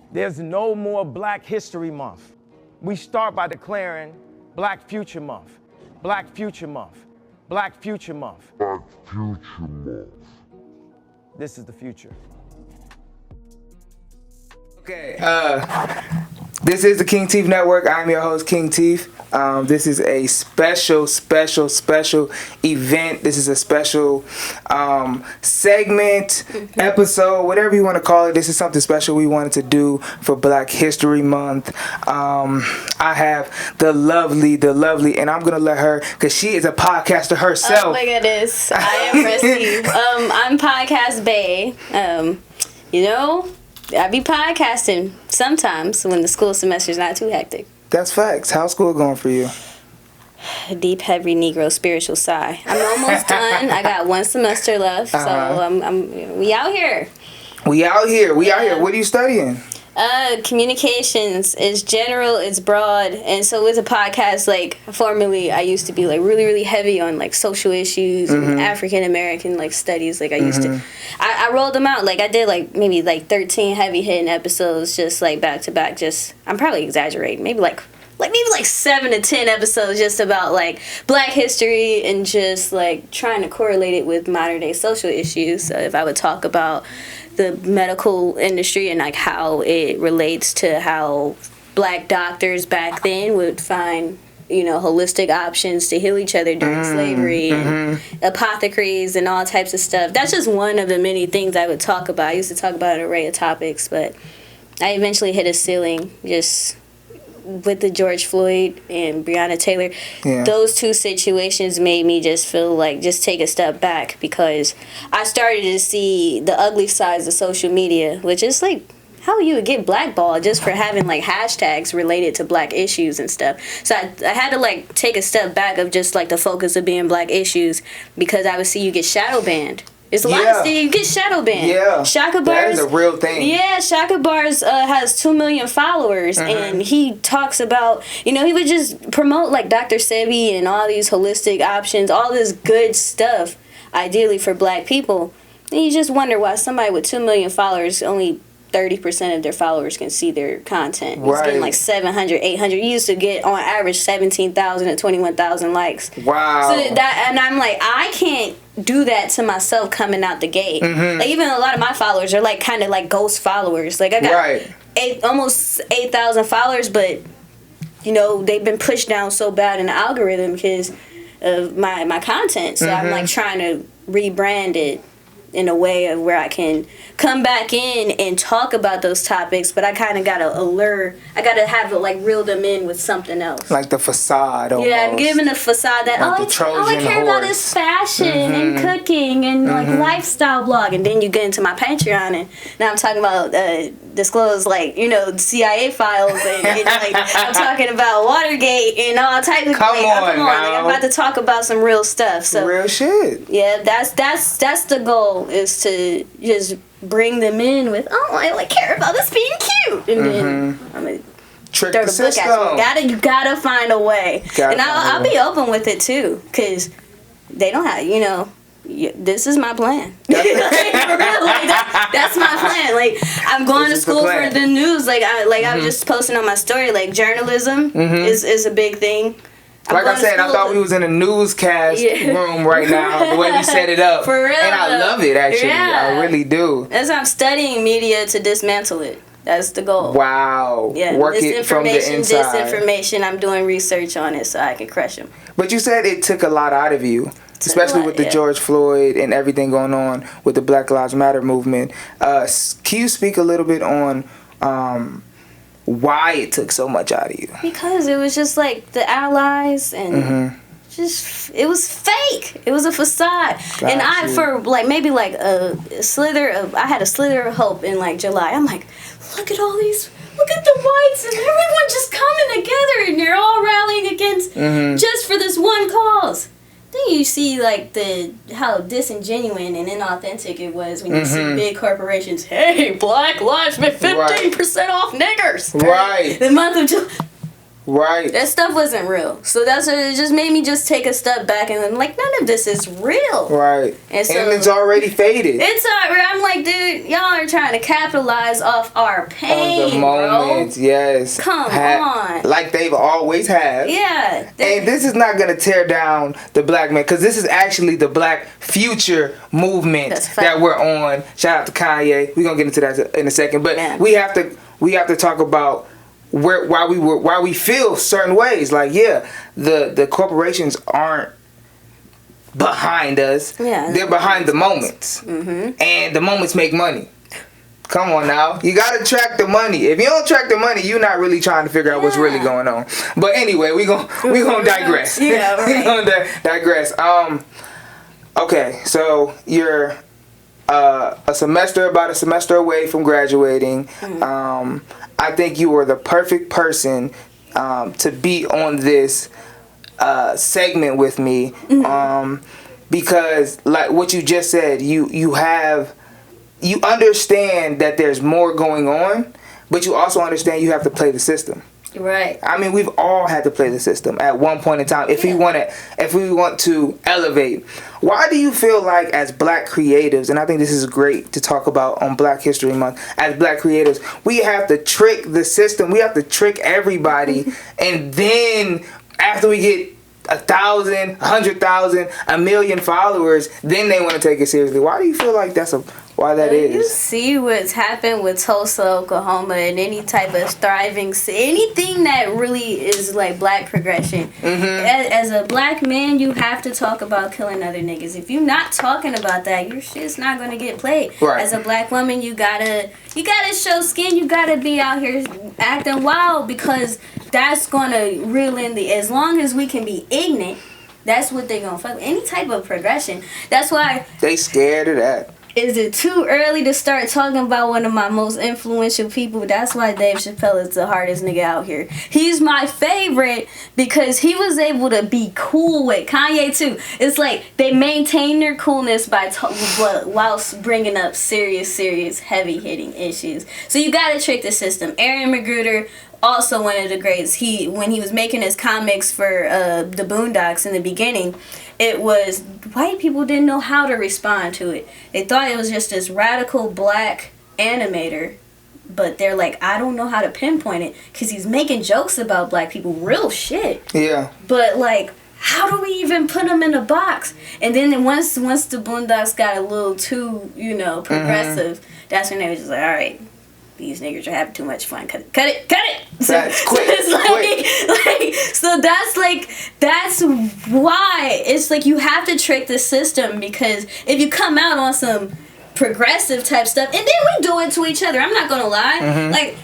There's no more Black History Month. We start by declaring Black Future Month. Black Future Month. Black Future Month. Black Future Month. This is the future. Okay, this is the Kingtif Network. I'm your host, Kingtif. This is a special event. This is a special segment, episode, whatever you want to call it. This is something special we wanted to do for Black History Month. I have the lovely, and I'm going to let her, because she is a podcaster herself. Oh my goodness. I am Rusty. I'm Podcast Bae. You know, I be podcasting sometimes when the school semester's not too hectic. That's facts. How's school going for you? Deep, heavy Negro spiritual sigh. I'm almost done. I got one semester left, so we out here. We out here. What are you studying? Communications is general, it's broad, and so with a podcast, like formerly I used to be like really, really heavy on like social issues and African American like studies. Like I used to, I rolled them out. Like I did like maybe like 13 heavy hitting episodes, just like back to back. Just I'm probably exaggerating. Maybe like 7 to 10 episodes just about like Black history and just like trying to correlate it with modern day social issues. So if I would talk about the medical industry and like how it relates to how Black doctors back then would find, you know, holistic options to heal each other during slavery and apothecaries and all types of stuff. That's just one of the many things I would talk about. I used to talk about an array of topics, but I eventually hit a ceiling just with the George Floyd and Breonna Taylor. Yeah. Those two situations made me just feel like just take a step back, because I started to see the ugly sides of social media, which is like how you would get blackballed just for having like hashtags related to Black issues and stuff. So I had to like take a step back of just like the focus of being Black issues, because I would see you get shadow banned. It's a lot of stuff. You get shadow banned. Yeah. Shaka Bars. That is a real thing. Yeah, Shaka Bars has 2 million followers, and he talks about, you know, he would just promote like Dr. Sebi and all these holistic options, all this good stuff, ideally for Black people. And you just wonder why somebody with 2 million followers, only 30% of their followers can see their content. He's getting like 700, 800. You used to get on average 17,000 and 21,000 likes. Wow. So that, and I'm like, I can't do that to myself coming out the gate. Like even a lot of my followers are like kind of like ghost followers. Like I got almost 8,000 followers, but you know they've been pushed down so bad in the algorithm because of my content. So I'm like trying to rebrand it in a way of where I can come back in and talk about those topics, but I kind of gotta I gotta have to like reel them in with something else. Like the facade almost. Yeah, I'm giving a facade that all I care about is fashion and cooking and like lifestyle blog, and then you get into my Patreon and now I'm talking about disclose like, you know, CIA files and like I'm talking about Watergate and all types of Come on, like, I'm about to talk about some real stuff. So real shit. Yeah, that's the goal, is to just bring them in with, I like care about this being cute, and then I'm gonna trick throw the the book system. at you. You gotta find a way, and I'll be open with it too, because they don't have, you know. This is my plan. Like, that's my plan. Like I'm going to school for the news. Like I was just posting on my story. Like journalism is a big thing. Like I said, I thought we was in a newscast room right now, the way we set it up. For real. And I love it, actually. Yeah. I really do. That's why I'm studying media to dismantle it. That's the goal. Wow. Yeah. Work it from the inside. Disinformation, I'm doing research on it so I can crush them. But you said it took a lot out of you, especially with the George Floyd and everything going on with the Black Lives Matter movement. Can you speak a little bit on why it took so much out of you? Because it was just like the allies and just, it was fake. It was a facade. And I, for like maybe like a slither of, I had a slither of hope in like July. I'm like, look at all these, look at the whites and everyone just coming together and they're all rallying against just for this one cause. Then you see like how disingenuous and inauthentic it was when you see big corporations, hey, Black Lives, 15% off niggers. Right. The month of July. Right. That stuff wasn't real. So that's what it just made me just take a step back and I'm like, none of this is real. Right. And, so, it's already faded. It's already, I'm like, dude, y'all are trying to capitalize off our pain, on the moments, bro. yes. Come on. Like they've always have. Yeah. And this is not going to tear down the black man, because this is actually the black future movement that we're on. Shout out to Kanye. We're going to get into that in a second. But we have to talk about why we feel certain ways. Like, the corporations aren't behind us. Yeah, they're behind the moments. And the moments make money. Come on now. You gotta track the money. If you don't track the money, you're not really trying to figure out what's really going on. But anyway, we gonna digress. Yeah, right. We gonna digress. Okay, so you're about a semester away from graduating. I think you were the perfect person to be on this segment with me, because like what you just said, you understand that there's more going on, but you also understand you have to play the system. Right. I mean, we've all had to play the system at one point in time if we want to elevate. Why do you feel like, as black creatives, and I think this is great to talk about on Black History Month, as black creatives, we have to trick the system, we have to trick everybody, and then after we get 1,000, 100,000, 1 million followers, then they want to take it seriously? Why do you feel like why that is? You see what's happened with Tulsa, Oklahoma, and any type of thriving, anything that really is like black progression. As a black man, you have to talk about killing other niggas. If you're not talking about that, your shit's not gonna get played. Right. As a black woman, you gotta show skin. You gotta be out here acting wild, because that's gonna reel in as long as we can be ignorant, that's what they're gonna fuck with. Any type of progression. That's why they scared of that. Is it too early to start talking about one of my most influential people? That's why Dave Chappelle is the hardest nigga out here. He's my favorite because he was able to be cool with Kanye too. It's like they maintain their coolness whilst bringing up serious, heavy hitting issues. So you gotta trick the system. Aaron McGruder, also one of the greats. When he was making his comics for the Boondocks in the beginning, it was white people didn't know how to respond to it. They thought it was just this radical black animator, but they're like, I don't know how to pinpoint it because he's making jokes about black people, real shit. Yeah. But like, how do we even put him in a box? And then once the Boondocks got a little too, progressive, that's when they was just like, all right, these niggas are having too much fun. Cut it. So, that's quick. So that's why it's like you have to trick the system, because if you come out on some progressive type stuff, and then we do it to each other. I'm not gonna lie. Like,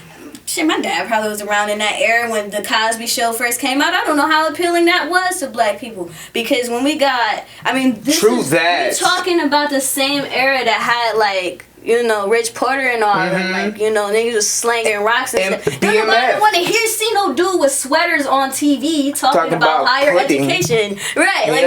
shit, my dad probably was around in that era when the Cosby Show first came out. I don't know how appealing that was to black people, because when we got, we're talking about the same era that had like, Rich Porter and all, and like, niggas was slanging rocks and stuff. Don't nobody want to see no dude with sweaters on TV talking about higher education. Right. Like,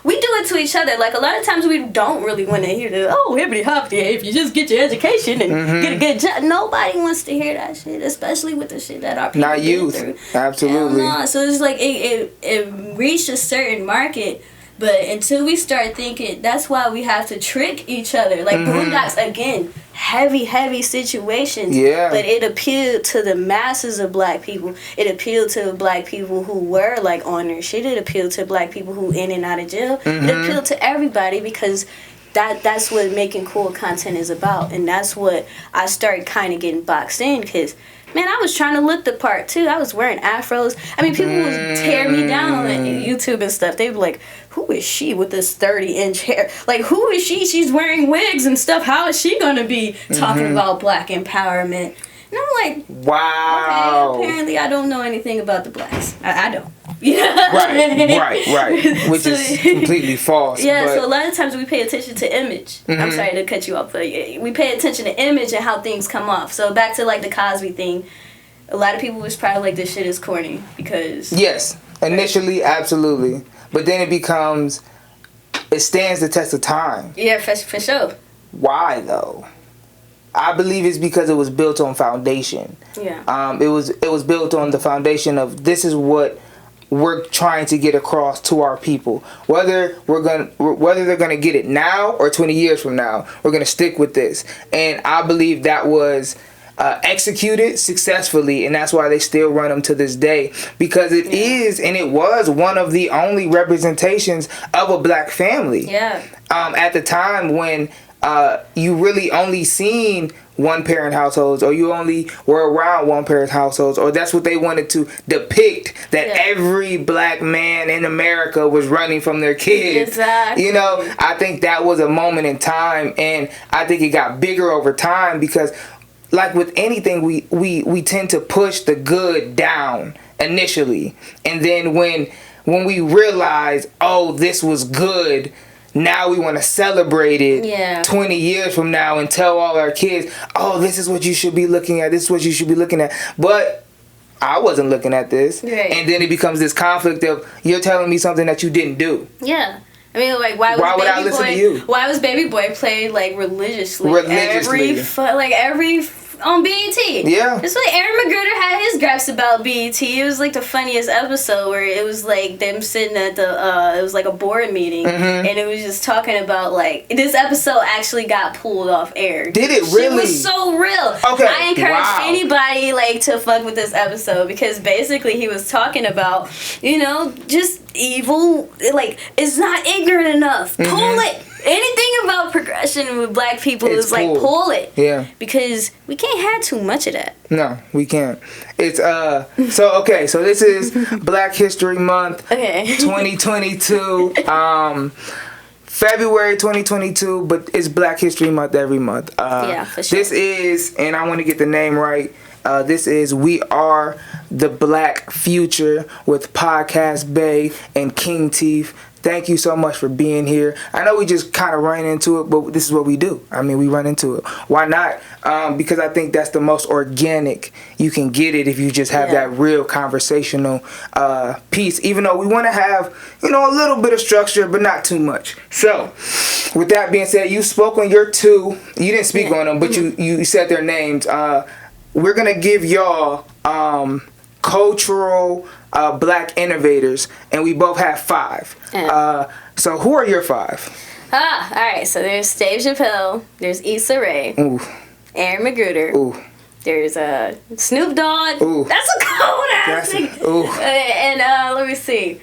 we do it to each other. Like, a lot of times we don't really want to hear hippity hoppity, if you just get your education and get a good job. Nobody wants to hear that shit, especially with the shit that our people not youth. Through. Absolutely. So it's like, it reached a certain market. But until we start thinking, that's why we have to trick each other. Like, Boondocks, again, heavy situations. Yeah. But it appealed to the masses of black people. It appealed to black people who were, like, on their shit. It appealed to black people who in and out of jail. It appealed to everybody, because that's what making cool content is about. And that's what I started kind of getting boxed in, because, man, I was trying to look the part, too. I was wearing afros. People would tear me down on YouTube and stuff. They were like, who is she with this 30-inch hair? Like, who is she? She's wearing wigs and stuff. How is she going to be talking about black empowerment? And I'm like, wow. Okay, apparently I don't know anything about the blacks. I don't. Right. Which is completely false. Yeah, so a lot of times we pay attention to image. I'm sorry to cut you off, but we pay attention to image and how things come off. So back to, like, the Cosby thing, a lot of people was probably like, this shit is corny, because... Yes, initially, absolutely. But then it stands the test of time. Yeah, for sure. Why, though? I believe it's because it was built on foundation. Yeah. It was built on the foundation of this is what we're trying to get across to our people. Whether they're gonna get it now or 20 years from now, we're gonna stick with this. And I believe that was executed successfully, and that's why they still run them to this day, because it is and it was one of the only representations of a black family. Yeah. At the time when you really only seen one parent households, or you only were around one parent households, or that's what they wanted to depict, that every black man in America was running from their kids. Exactly. You know, I think that was a moment in time, and I think it got bigger over time, because like with anything, we tend to push the good down initially, and then when we realize, oh, this was good, now we want to celebrate it 20 years from now and tell all our kids, oh, this is what you should be looking at, this is what you should be looking at. But I wasn't looking at this. Right. And then it becomes this conflict of, you're telling me something that you didn't do. Yeah. I mean, like, why would I listen to you? Why was Baby Boy played, like, religiously? Every on BET. Yeah. It's like Aaron McGruder had his gripes about BET. It was like the funniest episode where it was like them sitting at it was like a board meeting, and it was just talking about, like, this episode actually got pulled off air. Did it really? It was so real. Okay. I encourage anybody, like, to fuck with this episode, because basically he was talking about, you know, just evil, like, it's not ignorant enough. Pull it. Anything about progression with black people is like, pull it. Yeah. Because we can't have too much of that. No, we can't. It's so this is Black History Month. Okay. 2022. February 2022, but it's Black History Month every month. Yeah, for sure. This is, and I want to get the name right, this is We Are the Black Future with Podcast Bay and Kingtif. Thank you so much for being here. I know we just kind of ran into it, but this is what we do. I mean, we run into it. Why not? Because I think that's the most organic you can get it if you just have that real conversational piece. Even though we want to have, you know, a little bit of structure, but not too much. So, with that being said, you spoke on your two. You didn't speak on them, but you said their names. We're going to give y'all cultural black innovators, and we both have 5. So who are your 5? Alright, so there's Dave Chappelle, there's Issa Rae, Aaron McGruder, there's Snoop Dogg. That's a cold ass thing. And let me see.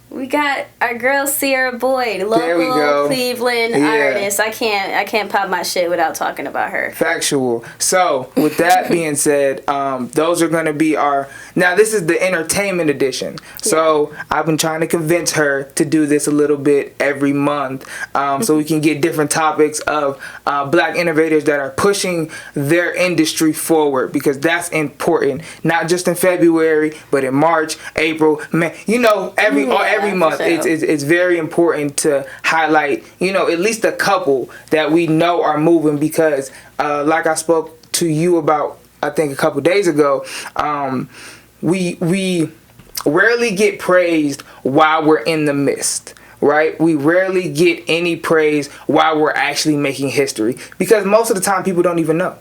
We got our girl Cierra Boyd, local Cleveland artist. I can't pop my shit without talking about her. Factual. So with that being said, those are gonna be our. Now this is the entertainment edition. So I've been trying to convince her to do this a little bit every month, so we can get different topics of black innovators that are pushing their industry forward, because that's important. Not just in February, but in March, April, May. You know, every month, it's very important to highlight, you know, at least a couple that we know are moving, because like I spoke to you about, I think a couple days ago, we rarely get praised while we're in the midst. Right? We rarely get any praise while we're actually making history, because most of the time people don't even know.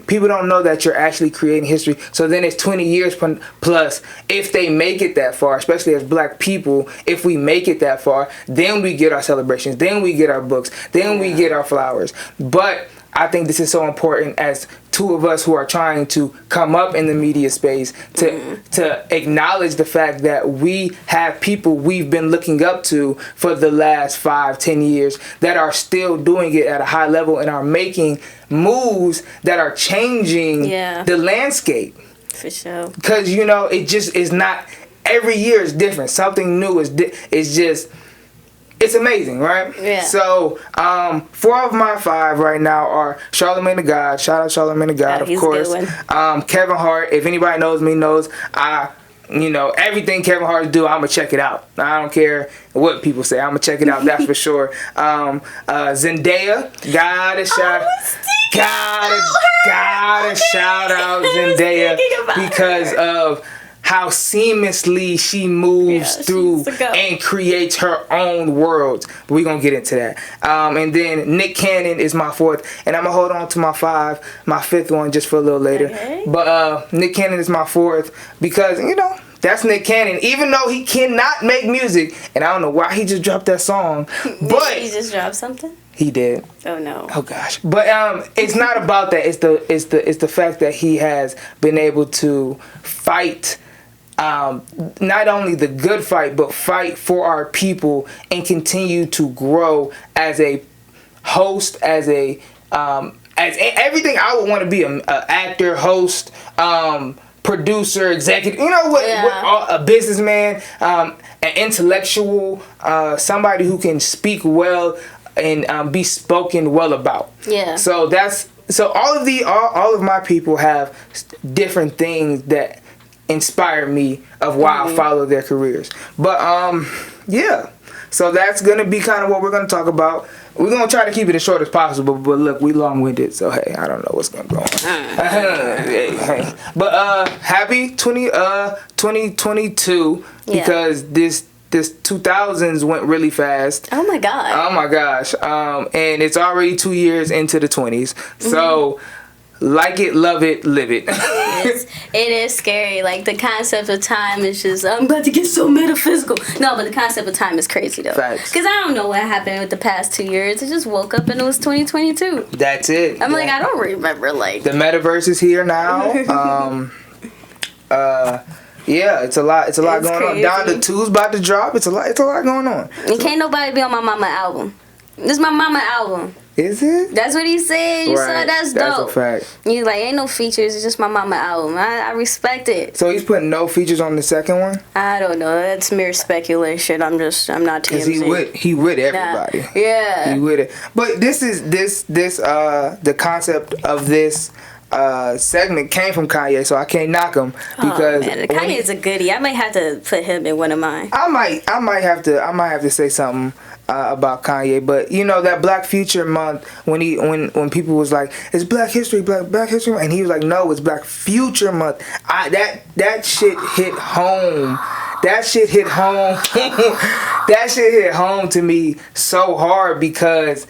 People don't know that you're actually creating history. So then it's 20 years plus. If they make it that far, especially as black people, if we make it that far, then we get our celebrations, then we get our books, then we get our flowers. But I think this is so important as two of us who are trying to come up in the media space to acknowledge the fact that we have people we've been looking up to for the last 5-10 years that are still doing it at a high level and are making moves that are changing the landscape. For sure. Because, you know, it just is not, every year is different. Something new is just, it's amazing, right? Yeah. So, 4 of my 5 right now are Charlamagne the God. Shout out Charlamagne the God, of course. Kevin Hart. If anybody knows me, knows you know, everything Kevin Hart do, I'm gonna check it out. I don't care what people say. I'm gonna check it out. That's for sure. Zendaya. Gotta shout out Zendaya because of how seamlessly she moves through and creates her own worlds. But we're going to get into that. And then Nick Cannon is my fourth. And I'm going to hold on to my fifth one just for a little later. Okay. But Nick Cannon is my fourth because, you know, that's Nick Cannon. Even though he cannot make music. And I don't know why he just dropped that song. But he just dropped something? He did. Oh no. Oh gosh. But it's not about that. It's the fact that he has been able to fight not only the good fight, but fight for our people and continue to grow as a host, as everything I would want to be, a actor, host, producer, executive, you know what, a businessman, an intellectual, somebody who can speak well and be spoken well about. Yeah. So all of my people have different things that inspire me of why I follow their careers. But yeah. So that's gonna be kind of what we're gonna talk about. We're gonna try to keep it as short as possible, but look, we long-winded, so hey, I don't know what's gonna go on. Hey. But happy 2022 because this 2000s went really fast. Oh my god. Oh my gosh. And it's already 2 years into the 20s. So like it, love it, live it. It is scary. Like the concept of time is just, I'm about to get so metaphysical. No, but the concept of time is crazy though. Facts. Because I don't know what happened with the past 2 years. I just woke up and it was 2022. That's it. I'm like, I don't remember like. The metaverse is here now. Yeah, it's a lot going crazy. On. Down to 2's about to drop. It's a lot going on. And can't nobody be on my mama album. This is my mama album. Is it? That's what he said. You saw that's dope. That's a fact. You like, ain't no features. It's just my mama album. I respect it. So he's putting no features on the second one? I don't know. That's mere speculation. I'm not TMZ. Because he with everybody. Nah. Yeah. He with it. But the concept of this segment came from Kanye, so I can't knock him because Kanye is a goodie. I might have to put him in one of mine. I might have to say something about Kanye, but you know that Black Future Month when people was like, it's Black History Month, and he was like, no, it's Black Future Month. That shit hit home. That shit hit home. That shit hit home to me so hard because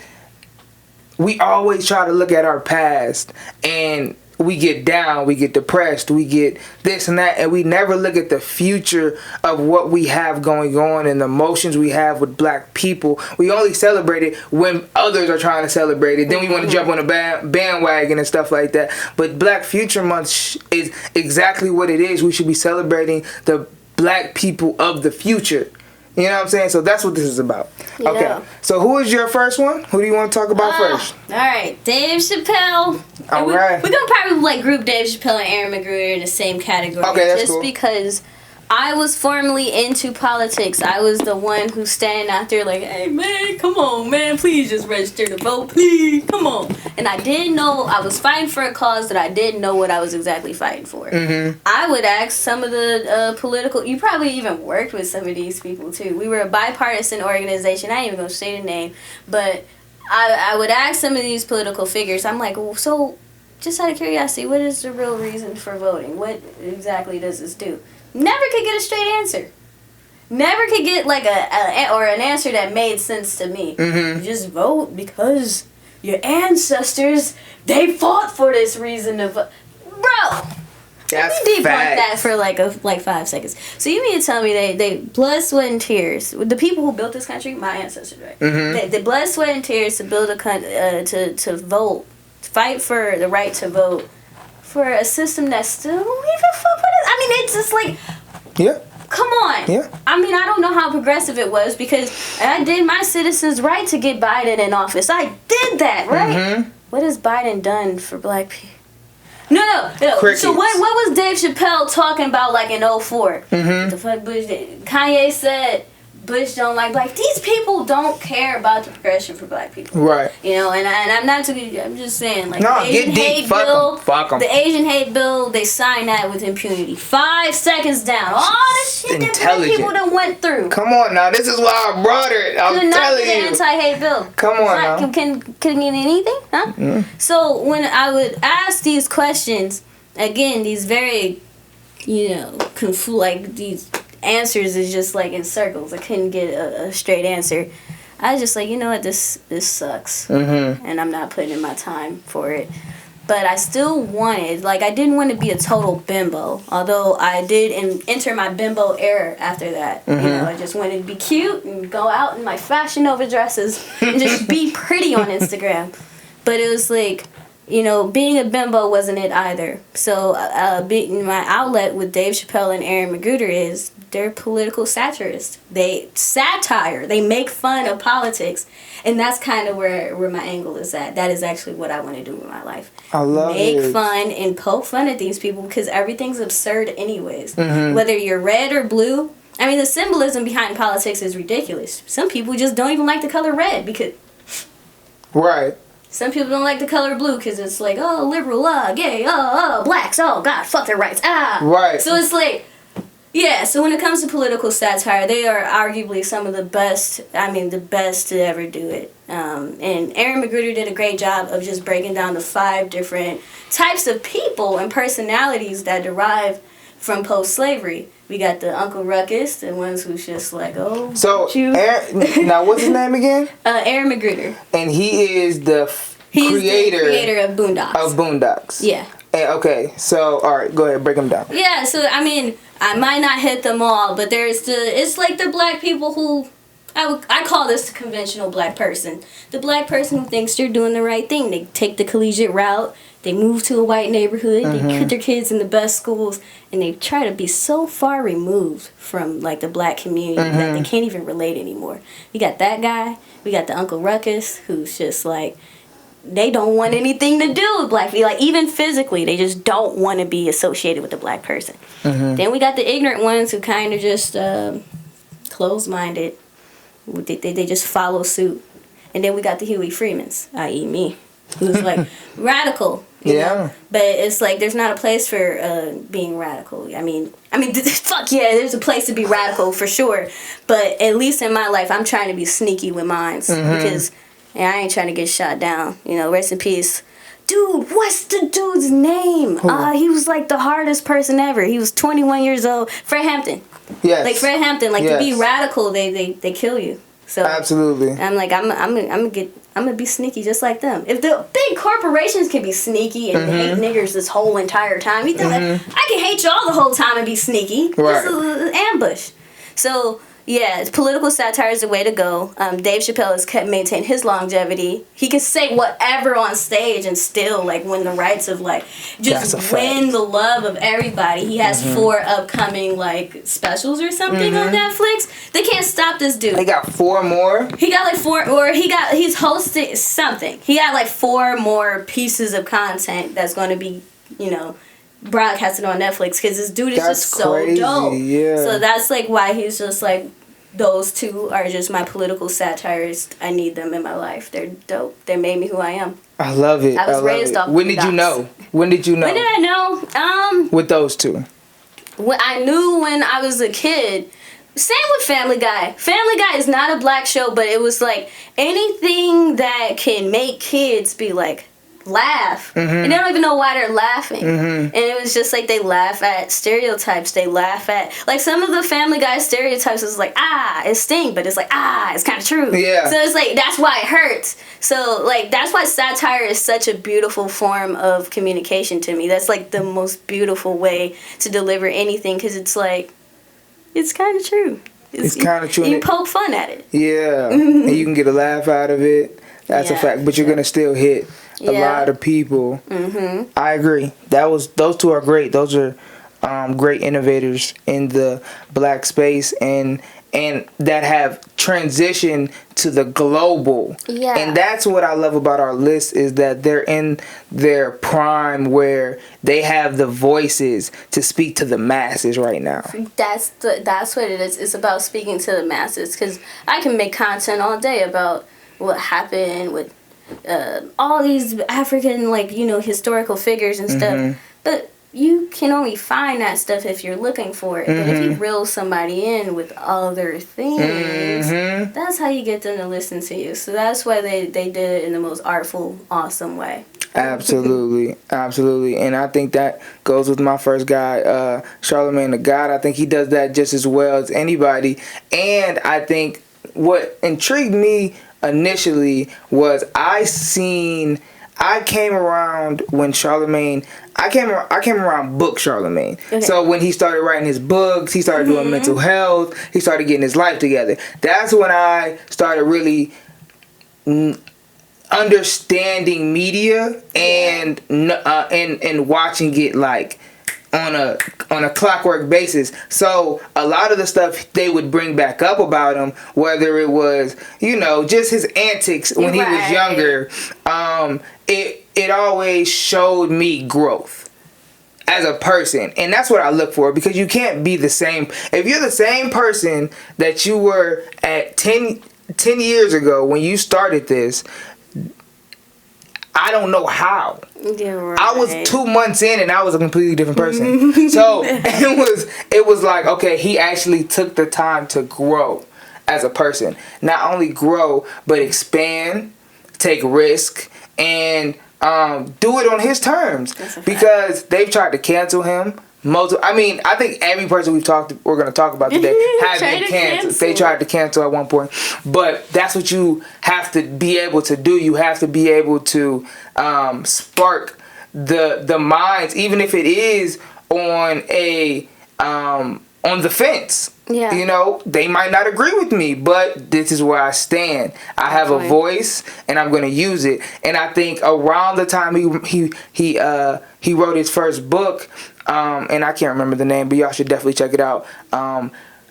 we always try to look at our past and we get down, we get depressed, we get this and that, and we never look at the future of what we have going on and the emotions we have with Black people. We only celebrate it when others are trying to celebrate it. Then we want to jump on a bandwagon and stuff like that. But Black Future Month is exactly what it is. We should be celebrating the Black people of the future. You know what I'm saying? So that's what this is about. Yeah. Okay. So who is your first one? Who do you want to talk about first? All right. Dave Chappelle. All right. We're going to probably group Dave Chappelle and Aaron McGruder in the same category. Okay, that's just cool. Because I was formerly into politics. I was the one who's standing out there like, hey, man, come on, man. Please just register to vote. Please. Come on. And I didn't know. I was fighting for a cause that I didn't know what I was exactly fighting for. Mm-hmm. I would ask some of the political... You probably even worked with some of these people, too. We were a bipartisan organization. I ain't even going to say the name. But I would ask some of these political figures. I'm like, well, so just out of curiosity, what is the real reason for voting? What exactly does this do? Never could get a straight answer. Never could get like an answer that made sense to me. Mm-hmm. You just vote because your ancestors, they fought for this reason to vote. Bro, that's let me debunk that for like 5 seconds. So you mean to tell me they blood, sweat, and tears? The people who built this country, my ancestors, right? Mm-hmm. They blood, sweat, and tears to build to vote, fight for the right to vote. For a system that still don't even fuck with us. I mean, it's just like, yeah. Come on. Yeah. I mean, I don't know how progressive it was because I did my citizens' right to get Biden in office. I did that, right? Mm-hmm. What has Biden done for Black people? No. Crickets. So what was Dave Chappelle talking about like in 2004? Mm-hmm. The fuck Bush did? Kanye said Bush don't like Black. These people don't care about the progression for Black people. Right. You know, and I'm not to be. I'm just saying, like, no, the Asian hate bill. Fuck 'em. The Asian hate bill. They signed that with impunity. 5 seconds down. All the shit that Black people done went through. Come on now, this is why I brought it. I'm telling you. The anti-hate bill. Come on now. Can get anything? Huh? Mm. So when I would ask these questions, again, these very like these answers is just like in circles. I couldn't get a straight answer. I was just like, you know what, this sucks, and I'm not putting in my time for it. But I still wanted, like, I didn't want to be a total bimbo, although I did enter my bimbo era after that. I just wanted to be cute and go out in my Fashion Nova dresses and just be pretty on Instagram. But it was like, being a bimbo wasn't it either. So my outlet with Dave Chappelle and Aaron McGruder is they're political satirists. They make fun of politics. And that's kind of where my angle is at. That is actually what I want to do with my life. I love it. Make fun and poke fun at these people because everything's absurd anyways. Whether you're red or blue. I mean, the symbolism behind politics is ridiculous. Some people just don't even like the color red because... Right. Some people don't like the color blue because it's like, oh, liberal, gay, blacks, oh, God, fuck their rights, Right. So it's like... Yeah, so when it comes to political satire, they are arguably some of the best to ever do it. And Aaron McGruder did a great job of just breaking down the 5 different types of people and personalities that derive from post-slavery. We got the Uncle Ruckus, the ones who's just like, oh, so Aaron, now what's his name again? Aaron McGruder. And he is the creator of Boondocks. Of Boondocks. Yeah. Okay, so all right, go ahead, break them down. Yeah, so I mean, I might not hit them all, but it's like the black people who, I call this the conventional black person. The black person who thinks they're doing the right thing. They take the collegiate route, they move to a white neighborhood, they put their kids in the best schools, and they try to be so far removed from like the black community that they can't even relate anymore. We got that guy, we got the Uncle Ruckus, who's just like, they don't want anything to do with black people. Like, even physically, they just don't want to be associated with the black person. Then we got the ignorant ones who kind of just closed-minded. They just follow suit. And then we got the Huey Freemans, i.e. me, who's like radical. You know? But it's like there's not a place for being radical. I mean, fuck yeah, there's a place to be radical for sure. But at least in my life, I'm trying to be sneaky with mine because... And I ain't trying to get shot down. Rest in peace. Dude, what's the dude's name? He was like the hardest person ever. He was 21 years old. Fred Hampton. Yes. Like Fred Hampton. Like to be radical, they kill you. So absolutely. I'm like I'm gonna be sneaky just like them. If the big corporations can be sneaky and hate niggers this whole entire time, you think like I can hate y'all the whole time and be sneaky. Right. This is an ambush. So. Yeah, political satire is the way to go. Dave Chappelle has maintained his longevity. He can say whatever on stage and still like win the rights of like just win the love of everybody. He has 4 upcoming like specials or something on Netflix. They can't stop this dude. They got 4 more. He got like 4, or he's hosting something. He got like 4 more pieces of content that's going to be, broadcasted on Netflix because this dude is just so dope. Yeah. So that's like why he's just like, those 2 are just my political satirists. I need them in my life. They're dope. They made me who I am. I love it. I was raised off. When did you know? When did I know? With those 2. I knew when I was a kid. Same with Family Guy. Family Guy is not a black show, but it was like anything that can make kids be like, laugh and they don't even know why they're laughing and it was just like they laugh at stereotypes. They laugh at like some of the Family Guy stereotypes is like it sting, but it's like it's kind of true. So it's like that's why it hurts. So like that's why satire is such a beautiful form of communication to me. That's like the most beautiful way to deliver anything because it's like it's kind of true. It's kind of true. You poke fun at it. And you can get a laugh out of it. That's a fact, but you're gonna still hit a lot of people. I agree. Those 2 are great. Those are great innovators in the black space and that have transitioned to the global. And that's what I love about our list is that they're in their prime where they have the voices to speak to the masses right now. That's what it is. It's about speaking to the masses because I can make content all day about what happened with all these African, historical figures and stuff. But you can only find that stuff if you're looking for it. But if you reel somebody in with other things, that's how you get them to listen to you. So that's why they did it in the most artful, awesome way. Absolutely, absolutely. And I think that goes with my first guy, Charlamagne the God. I think he does that just as well as anybody. And I think what intrigued me initially was I came around when Charlamagne. I came around book Charlamagne. Okay. So when he started writing his books, he started doing mental health. He started getting his life together. That's when I started really understanding media and watching it like on a clockwork basis. So a lot of the stuff they would bring back up about him, whether it was just his antics when he was younger, it always showed me growth as a person. And that's what I look for, because you can't be the same. If you're the same person that you were at 10 years ago when you started this, I don't know how. Right. I was 2 months in and I was a completely different person. So it was like, okay, he actually took the time to grow as a person. Not only grow, but expand, take risk, and do it on his terms. Because they've tried to cancel him. I think every person we're going to talk about today have been canceled. They tried to cancel at one point, but that's what you have to be able to do. You have to be able to spark the minds, even if it is on the fence. Yeah. They might not agree with me, but this is where I stand. I have a voice, and I'm going to use it. And I think around the time he wrote his first book, and I can't remember the name, but y'all should definitely check it out.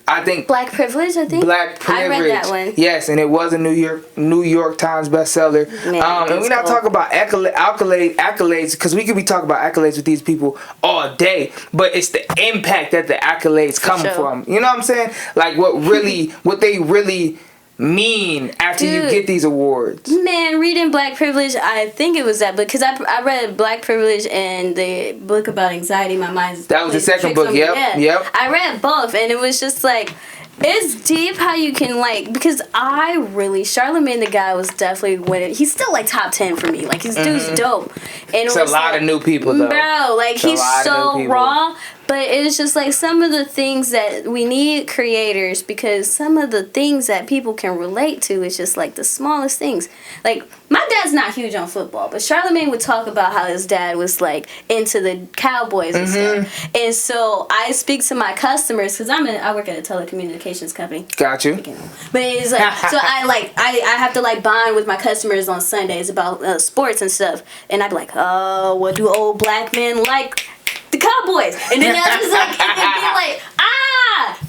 I think Black Privilege. Black Privilege. I read that one. Yes, and it was a New York Times bestseller. And we're not talking about accolades, because we could be talking about accolades with these people all day, but it's the impact that the accolades coming from. You know what I'm saying? Like what they really mean after you get these awards. Man, reading Black Privilege, I think it was that book, because I read Black Privilege and the book about anxiety. My mind's that was the second book. Yep. I read both, and it was just like, it's deep how you can because Charlemagne the God was definitely winning. He's still top 10 for me. His dude's dope. And it's a lot of new people though. Bro, he's so raw. But it's just some of the things that we need creators, because some of the things that people can relate to is just the smallest things. My dad's not huge on football, but Charlamagne would talk about how his dad was into the Cowboys and stuff. And so I speak to my customers, because I work at a telecommunications company. Got you. But it's so I have to bond with my customers on Sundays about sports and stuff, and I'd be like, oh, what do old black men like? The Cowboys. And then I was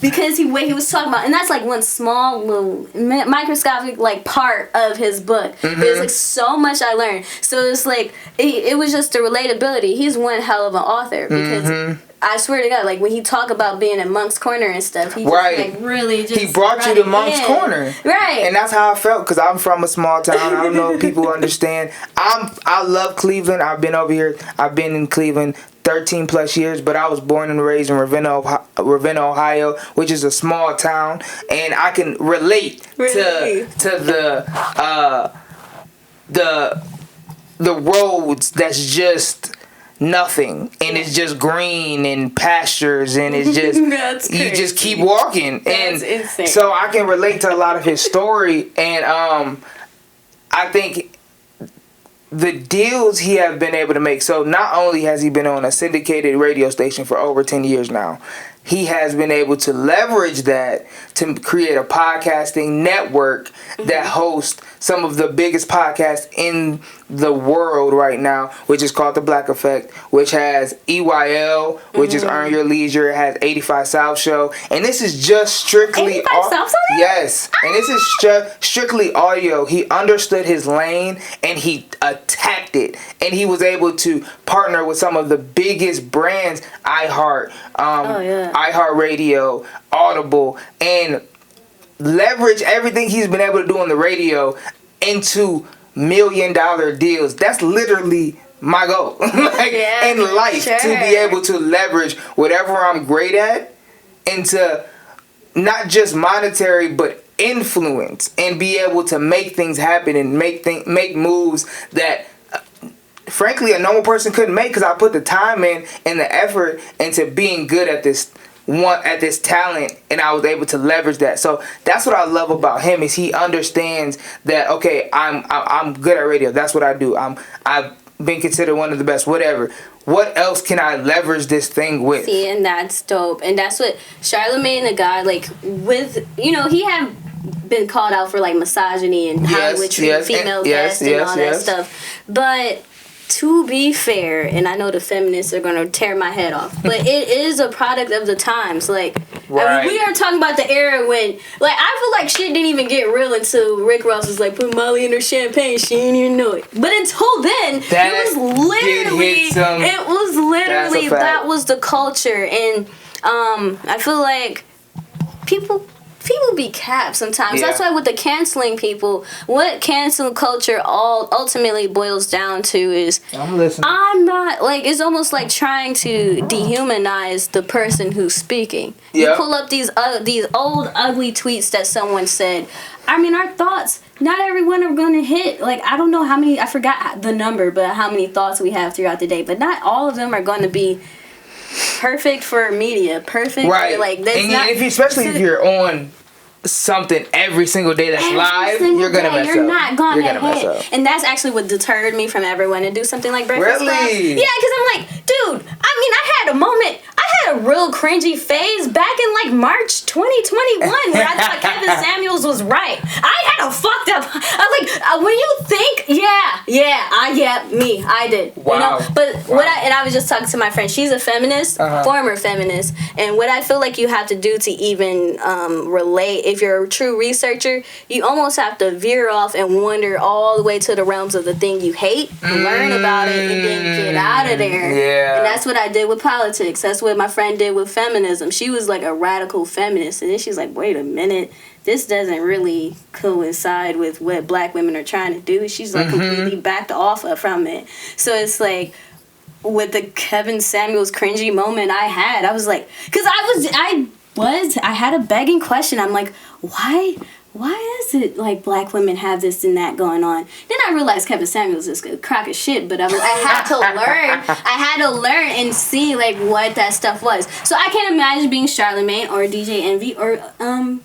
because he was talking about, and that's one small little microscopic part of his book. There's so much I learned. So it's it was just the relatability. He's one hell of an author, because I swear to God, when he talk about being in Monk's Corner and stuff, he just really just he brought you to Monk's Corner, right? And that's how I felt, because I'm from a small town. I don't know if people understand. I love Cleveland. I've been over here. I've been in Cleveland 13 plus years, but I was born and raised in Ravenna, Ohio, which is a small town, and I can relate to the roads that's just nothing, and it's just green and pastures, and it's just you just keep walking. That's insane. So I can relate to a lot of his story, and I think the deals he has been able to make. So not only has he been on a syndicated radio station for over 10 years now, he has been able to leverage that to create a podcasting network that hosts some of the biggest podcasts in the world right now, which is called The Black Effect, which has EYL, which is Earn Your Leisure. It has 85 South Show, and this is just strictly 85 South? Yes, and this is just strictly audio. He understood his lane and he attacked it, and he was able to partner with some of the biggest brands, iHeart, iHeartRadio, Audible, and leverage everything he's been able to do on the radio into $1 million deals. That's literally my goal in life, to be able to leverage whatever I'm great at into not just monetary but influence, and be able to make things happen and make moves that frankly, a normal person couldn't make, because I put the time in and the effort into being good at this talent, and I was able to leverage that. So that's what I love about him, is he understands that, okay, I'm good at radio. That's what I do. I've been considered one of the best, whatever. What else can I leverage this thing with? See, and that's dope. And that's what Charlamagne the God, like, with, you know, he had been called out for, like, misogyny and how he would treat female guests and all that stuff. But to be fair, and I know the feminists are going to tear my head off, but it is a product of the times. Like, I mean, we are talking about the era when, like, I feel like shit didn't even get real until Rick Ross was like, put Molly in her champagne, she didn't even know it. But until then, it was literally, that was the culture. And I feel like people be capped sometimes. That's why with the canceling people, what cancel culture ultimately boils down to is, I'm not, like, it's almost like trying to dehumanize the person who's speaking. You pull up these old ugly tweets that someone said. I mean, our thoughts, not everyone are going to hit. Like, I don't know how many, I forgot the number, but how many thoughts we have throughout the day. But not all of them are going to be perfect for media. Perfect. Right. For, like, especially if you're on something every single day that's live, you're gonna mess up. You're not gonna mess up. And that's actually what deterred me from ever wanting to do something like Breakfast Club. Really? Yeah, because I'm like, dude, I mean, I had a moment, I had a real cringy phase back in like March 2021 where I thought Kevin Samuels was right. I had a fucked up, when you think, I did. Wow. You know? But I was just talking to my friend, she's a feminist, former feminist, and what I feel like you have to do to even relate, if you're a true researcher, you almost have to veer off and wander all the way to the realms of the thing you hate, learn about it, and then get out of there. Yeah. And that's what I did with politics. That's what my friend did with feminism. She was like a radical feminist, and then she's like, wait a minute, this doesn't really coincide with what black women are trying to do. She's like completely backed off from it. So it's like, with the Kevin Samuels cringy moment I had, I was like, because I had a begging question. I'm like, why is it like black women have this and that going on? Then I realized Kevin Samuels is a crock of shit, but I had to learn. I had to learn and see like what that stuff was. So I can't imagine being Charlamagne or DJ Envy or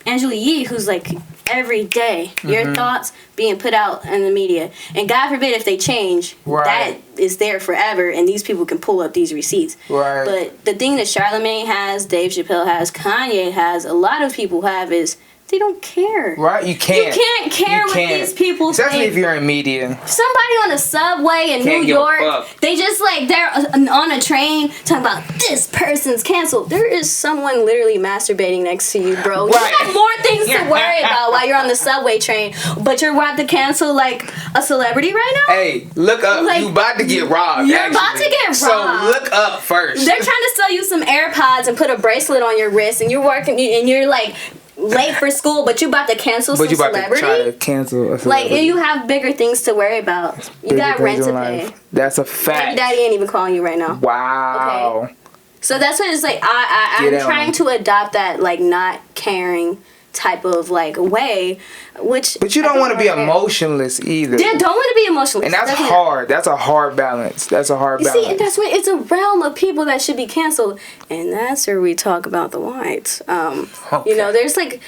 Angela Yee, who's like every day your thoughts being put out in the media, and God forbid if they change, that is there forever, and these people can pull up these receipts. But the thing that Charlamagne has, Dave Chappelle has, Kanye has, a lot of people have, is they don't care. Right? You can't care what these people think. Especially if you're in media. Somebody on a subway in New York, they just like, they're on a train talking about this person's canceled. There is someone literally masturbating next to you, bro. You have more things to worry about while you're on the subway train, but you're about to cancel like a celebrity right now? Hey, look up. Like, you about to get robbed. You're about to get robbed. So look up first. They're trying to sell you some AirPods and put a bracelet on your wrist, and you're working, and you're like late for school, but you about to cancel some celebrity? But you about to try to cancel a celebrity. Like, you have bigger things to worry about. You got rent to pay. That's a fact. Baby daddy ain't even calling you right now. Wow. Okay. So that's what it's like. I'm trying to adopt that, like, not caring type of like way, but you don't want to be emotionless either. Yeah, don't want to be emotionless, and that's hard. That's a hard balance. That's a hard balance. See, that's what, it's a realm of people that should be canceled, and that's where we talk about the whites. You know, there's like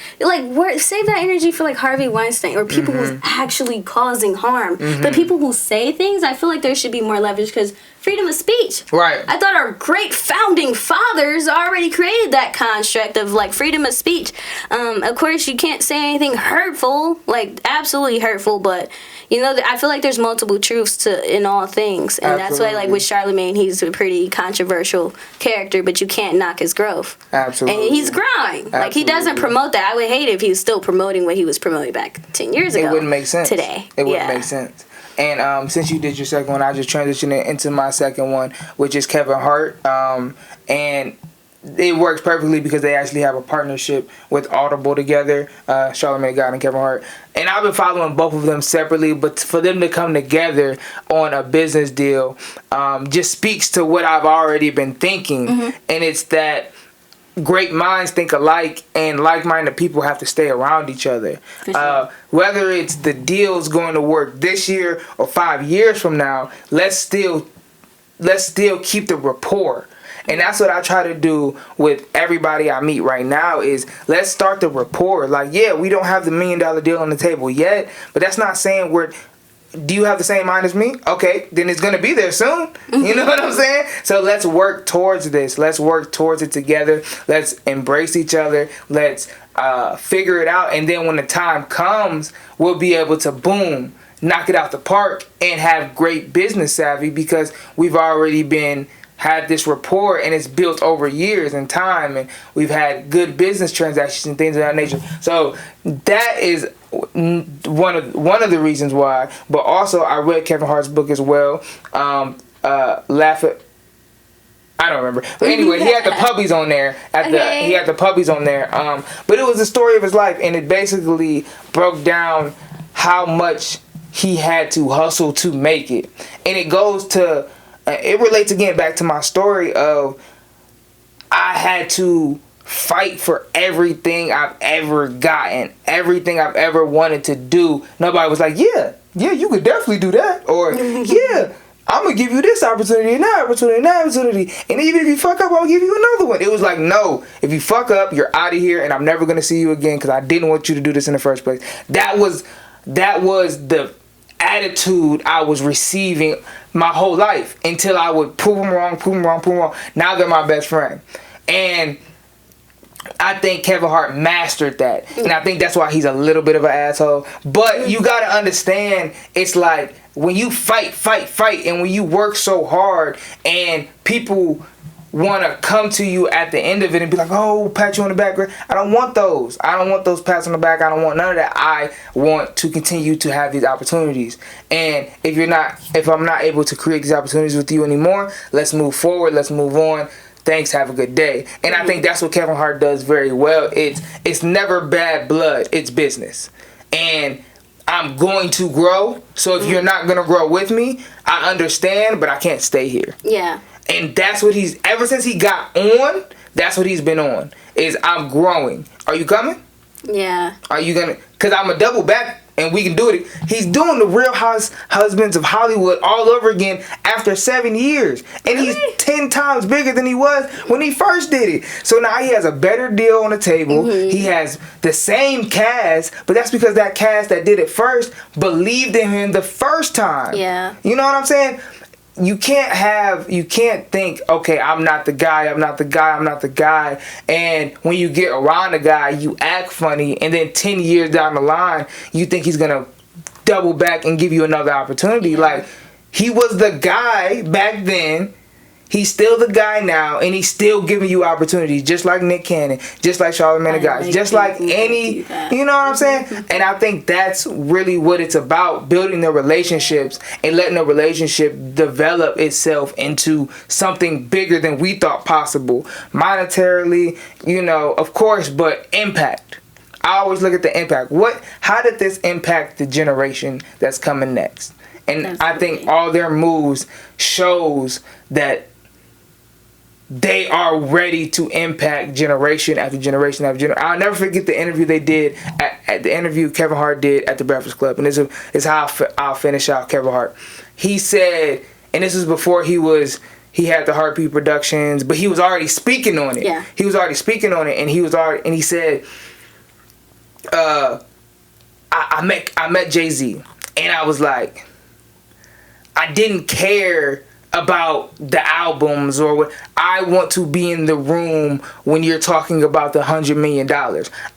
save that energy for like Harvey Weinstein or people who's actually causing harm. But people who say things, I feel like there should be more leverage, because freedom of speech. Right. I thought our great founding fathers already created that construct of like freedom of speech. Of course, you can't say anything hurtful, like absolutely hurtful, but you know, I feel like there's multiple truths in all things, and that's why, like with Charlamagne, he's a pretty controversial character, but you can't knock his growth. Absolutely. And he's growing. Absolutely. Like, he doesn't promote that. I would hate if he was still promoting what he was promoting back 10 years ago. It wouldn't make sense today. It wouldn't make sense. And since you did your second one, I just transitioned into my second one, which is Kevin Hart. And it works perfectly because they actually have a partnership with Audible together, Charlamagne the God and Kevin Hart. And I've been following both of them separately, but for them to come together on a business deal just speaks to what I've already been thinking. And it's that great minds think alike, and like-minded people have to stay around each other. For sure. Whether it's the deal's going to work this year or 5 years from now, let's still keep the rapport. And that's what I try to do with everybody I meet right now is let's start the rapport. Like, yeah, we don't have the $1 million deal on the table yet, but that's not saying do you have the same mind as me? Okay, then it's going to be there soon. You know what I'm saying? So let's work towards this. Let's work towards it together. Let's embrace each other. Let's figure it out. And then when the time comes, we'll be able to, boom, knock it out the park and have great business savvy because we've already had this rapport and it's built over years and time, and we've had good business transactions and things of that nature. So that is one of the reasons why. But also I read Kevin Hart's book as well. Laugh at, I don't remember. But anyway, he had the puppies on there. He had the puppies on there. But it was the story of his life, and it basically broke down how much he had to hustle to make it. And it goes to, it relates again back to my story of I had to fight for everything I've ever gotten, everything I've ever wanted to do. Nobody was like, yeah, you could definitely do that. Or, yeah, I'm going to give you this opportunity and that opportunity and that opportunity. And even if you fuck up, I'll give you another one. It was like, no, if you fuck up, you're out of here and I'm never going to see you again because I didn't want you to do this in the first place. That was the attitude I was receiving my whole life until I would prove them wrong. Now they're my best friend. And I think Kevin Hart mastered that. And I think that's why he's a little bit of an asshole. But you got to understand, it's like when you fight, and when you work so hard and people want to come to you at the end of it and be like, oh, pat you on the back. I don't want those. I don't want those pats on the back. I don't want none of that. I want to continue to have these opportunities. And if I'm not able to create these opportunities with you anymore, let's move forward. Let's move on. Thanks. Have a good day. And I think that's what Kevin Hart does very well. It's never bad blood. It's business. And I'm going to grow. So if you're not going to grow with me, I understand, but I can't stay here. Yeah. And that's what ever since he got on, that's what he's been on, is I'm growing. Are you coming? Yeah. Are you gonna, because I'm a double back and we can do it. He's doing the Real Husbands of Hollywood all over again after 7 years. And Really? he's 10 times bigger than he was when he first did it. So now he has a better deal on the table. Mm-hmm. He has the same cast, but that's because that cast that did it first believed in him the first time. Yeah. You know what I'm saying? You can't think, okay, I'm not the guy. And when you get around the guy, you act funny. And then 10 years down the line, you think he's going to double back and give you another opportunity. Like, he was the guy back then. He's still the guy now, and he's still giving you opportunities, just like Nick Cannon, just like Charlamagne the God, just like any, you know what I'm saying? And I think that's really what it's about, building the relationships and letting the relationship develop itself into something bigger than we thought possible. Monetarily, of course, but impact. I always look at the impact. How did this impact the generation that's coming next? And I think all their moves shows that they are ready to impact generation after generation after generation. I'll never forget the interview they did at the interview Kevin Hart did at the Breakfast Club, and this is how I'll finish out Kevin Hart. He said, and this is before he had the Heartbeat Productions, but he was already speaking on it. Yeah. He was already speaking on it, and he said, I met Jay-Z, and I was like, I didn't care about the albums or what. I want to be in the room when you're talking about the $100 million.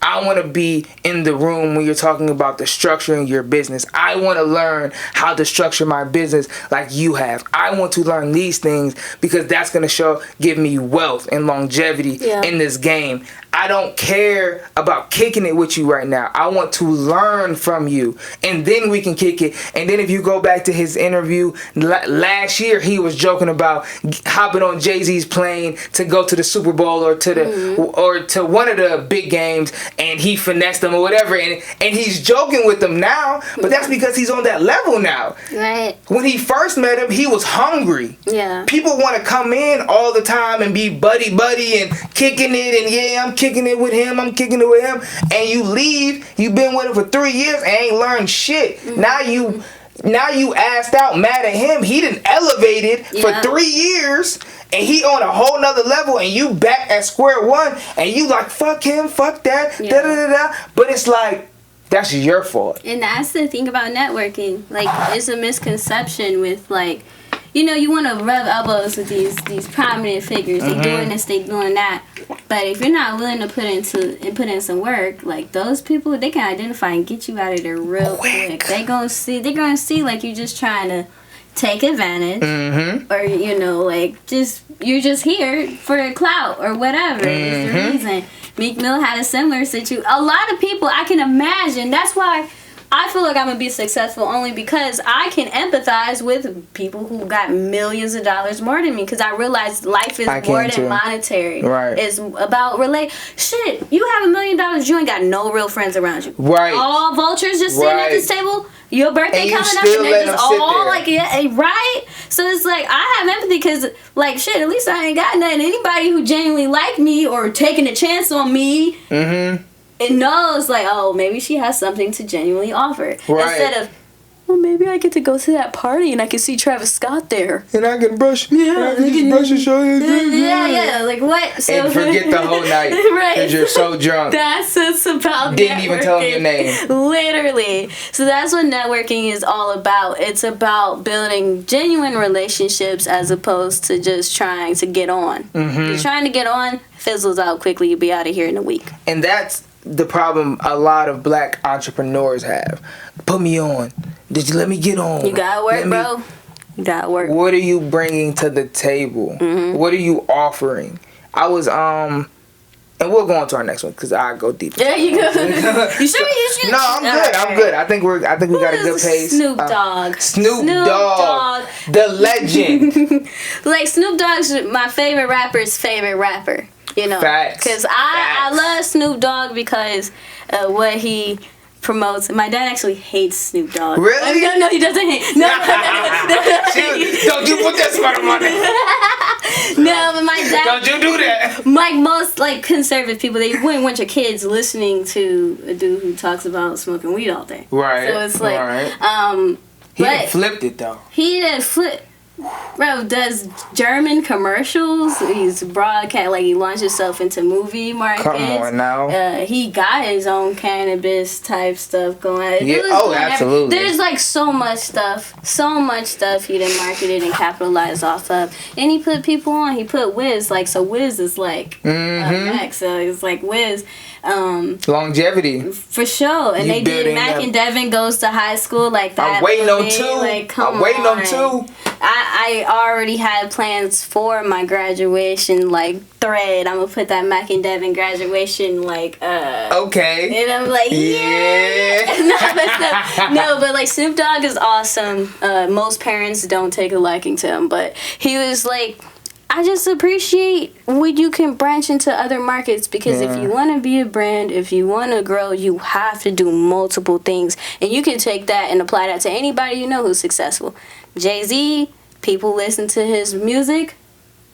I want to be in the room when you're talking about the structuring your business. I want to learn how to structure my business like you have. I want to learn these things because that's going to give me wealth and longevity in this game. I don't care about kicking it with you right now. I want to learn from you, and then we can kick it. And then if you go back to his interview last year, he was joking about hopping on Jay-Z's plane to go to the Super Bowl or to the or to one of the big games, and he finessed them or whatever, and he's joking with them now, but that's because he's on that level now. Right. When he first met him, he was hungry. Yeah. People want to come in all the time and be buddy and kicking it, and yeah, I'm kicking it with him, and you leave, you've been with him for 3 years and ain't learned shit. Now you assed out mad at him. He done elevated for 3 years, and he on a whole nother level, and you back at square one, and you like, fuck him, fuck that, da da da da. But it's like, that's your fault. And that's the thing about networking. Like, it's a misconception with, like, you know, you want to rub elbows with these prominent figures. They doing this, they doing that. But if you're not willing to put in some work, like, those people, they can identify and get you out of there real quick. They're gonna see like you just trying to take advantage, or you know, like, you're just here for a clout or whatever is the reason. Meek Mill had a similar situation. A lot of people, I can imagine. That's why I feel like I'm gonna be successful, only because I can empathize with people who got millions of dollars more than me, because I realize life is more than monetary. Right. It's about shit. You have $1 million, you ain't got no real friends around you. Right. All vultures just sitting at this table. Your birthday coming up, and they're just all like, right? So it's like, I have empathy because, like, shit, at least I ain't got nothing. Anybody who genuinely liked me or taking a chance on me, it knows, like, oh, maybe she has something to genuinely offer. Right. Instead of, well, maybe I get to go to that party and I can see Travis Scott there. And I can brush, brush your shoulders. Yeah, like, what? So, and forget the whole night. Right. Because you're so drunk. That's what's about Didn't even tell him your name. Literally. So that's what networking is all about. It's about building genuine relationships as opposed to just trying to get on. You're trying to get on, fizzles out quickly, you'll be out of here in a week. And that's the problem a lot of black entrepreneurs have. Put me on. Did you let me get on? You gotta work, bro. You gotta work. What are you bringing to the table? What are you offering? I was and we'll go on to our next one because I go deep. There you go. You sure you should? No, I'm good. I'm good. I think we got a good pace. Snoop Dogg. Snoop Dogg, the legend. Like, Snoop Dogg's my favorite rapper's favorite rapper. You know, because I love Snoop Dogg because what he promotes. My dad actually hates Snoop Dogg. Really? No, he doesn't hate. No. Don't you put that smart on my name. No, but my dad. Don't you do that. Like most conservative people, they wouldn't want your kids listening to a dude who talks about smoking weed all day. Right. So it's like, he done flipped it though. He done flipped. Bro does German commercials. He's broadcast, like, he launched himself into movie markets. Come on now. He got his own cannabis type stuff going. Yeah. Oh, absolutely. There's like so much stuff he done marketed and capitalized off of. And he put people on. He put Wiz, like, so Wiz is like next. So it's like Wiz. Longevity. For sure. And they did Mac and Devin Goes to High School, like that. I'm waiting on 2. Like, come I'm waiting on 2. I already had plans for my graduation, like, thread. I'm gonna put that Mac and Devin graduation, like, okay. And I'm like, yeah. No, but like, Snoop Dogg is awesome. Most parents don't take a liking to him, but he was like, I just appreciate when you can branch into other markets, because if you want to be a brand, if you want to grow, you have to do multiple things. And you can take that and apply that to anybody you know who's successful. Jay-Z, people listen to his music,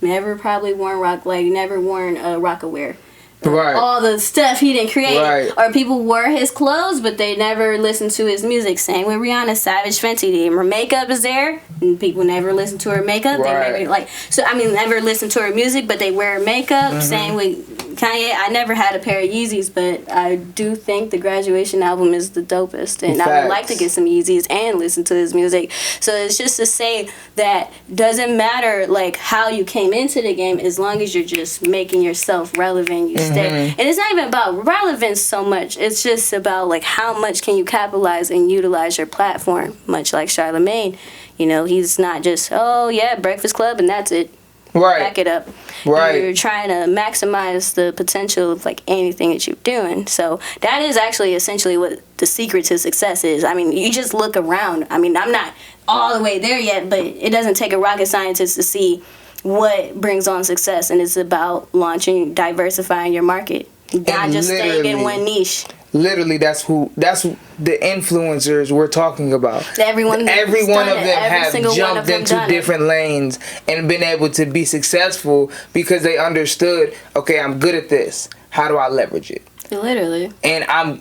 never probably worn Rockaware. Right. All the stuff he didn't create. Right. Or people wore his clothes, but they never listened to his music. Same with Rihanna, Savage Fenty. Her makeup is there, and people never listen to her makeup. Right. They never, never listen to her music, but they wear makeup. Same with Kanye. I never had a pair of Yeezys, but I do think the Graduation album is the dopest, and I would like to get some Yeezys and listen to his music. So it's just to say that doesn't matter, like, how you came into the game, as long as you're just making yourself relevant. You stay, and it's not even about relevance so much. It's just about, like, how much can you capitalize and utilize your platform. Much like Charlamagne, you know, he's not just Breakfast Club and that's it. back it up. Right. You're trying to maximize the potential of like anything that you're doing. So that is actually essentially what the secret to success is. I mean, you just look around. I mean, I'm not all the way there yet, but it doesn't take a rocket scientist to see what brings on success, and it's about launching, diversifying your market, not just staying in one niche. Literally, that's the influencers we're talking about. Every one of them have jumped into different lanes and been able to be successful because they understood, okay, I'm good at this. How do I leverage it? Literally. And I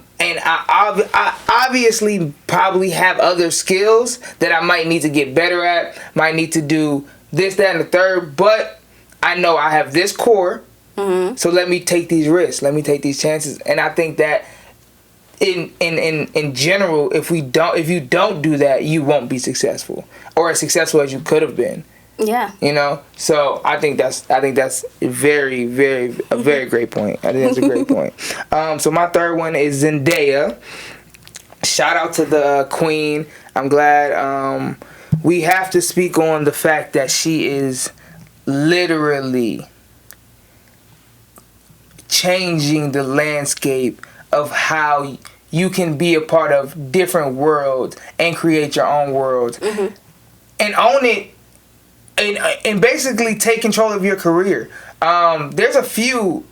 obviously probably have other skills that I might need to get better at, might need to do this, that, and the third, but I know I have this core, so let me take these risks, let me take these chances. And I think that in general, if you don't do that, you won't be successful or as successful as you could have been. Yeah. You know? So I think that's a very, very great point. I think that's a great point. So my third one is Zendaya. Shout out to the queen. I'm glad we have to speak on the fact that she is literally changing the landscape of how you can be a part of different worlds and create your own worlds and own it and basically take control of your career. There's a few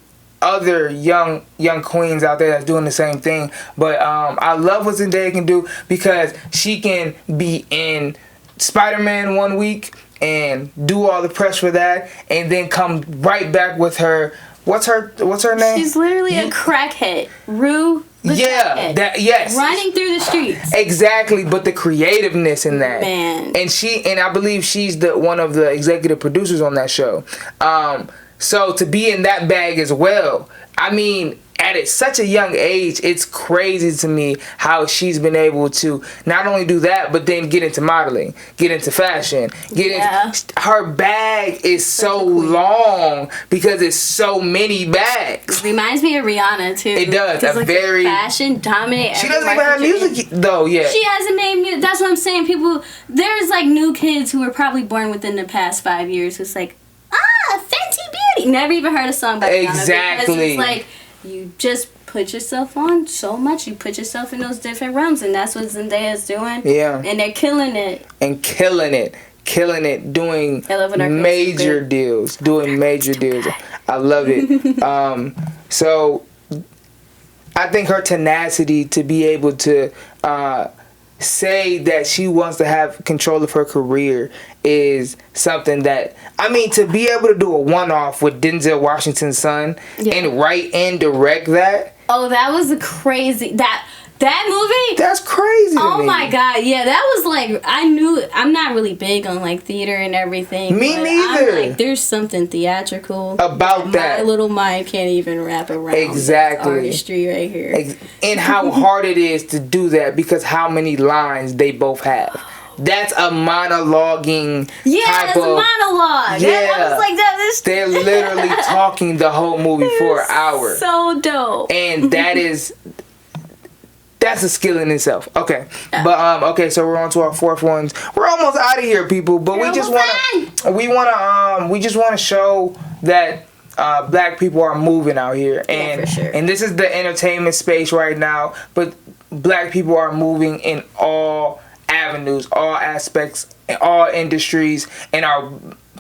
other young queens out there that's doing the same thing, but I love what Zendaya can do because she can be in Spider-Man one week and do all the press for that and then come right back with her what's her name? She's literally a crackhead. Rue the crackhead. Yes. Running through the streets. Exactly, but the creativeness in that. Man. And I believe she's one of the executive producers on that show. So to be in that bag as well, I mean, at such a young age, it's crazy to me how she's been able to not only do that, but then get into modeling, get into fashion, her bag is so long because it's so many bags. It reminds me of Rihanna too. It does. Like fashion dominate. She doesn't even have music though yet. She hasn't made music. That's what I'm saying. There's like new kids who were probably born within the past 5 years who's like, Fenty Beauty. Never even heard a song by Rihanna. Exactly. It's like, you just put yourself on so much. You put yourself in those different realms, and that's what Zendaya's doing. Yeah. And they're killing it. Doing major deals. I love it. So I think her tenacity to be able to say that she wants to have control of her career is something that, I mean, to be able to do a one-off with Denzel Washington's son and write and direct that. Oh, that was crazy. That movie? That's crazy to me. Oh my God, yeah, that was like, I'm not really big on like theater and everything. Me neither. I'm like, there's something theatrical about that. My little mind can't even wrap around artistry right here. And how hard it is to do that because how many lines they both have. That's a monologuing type of... a monologue. Yeah. I was like, they're literally talking the whole movie for an hour. So dope. And that's a skill in itself. Okay. Yeah. But okay, so we're on to our fourth ones. We're almost out of here, people, but we just want to show that black people are moving out here, and for sure. And this is the entertainment space right now, but black people are moving in all avenues, all aspects, all industries, and are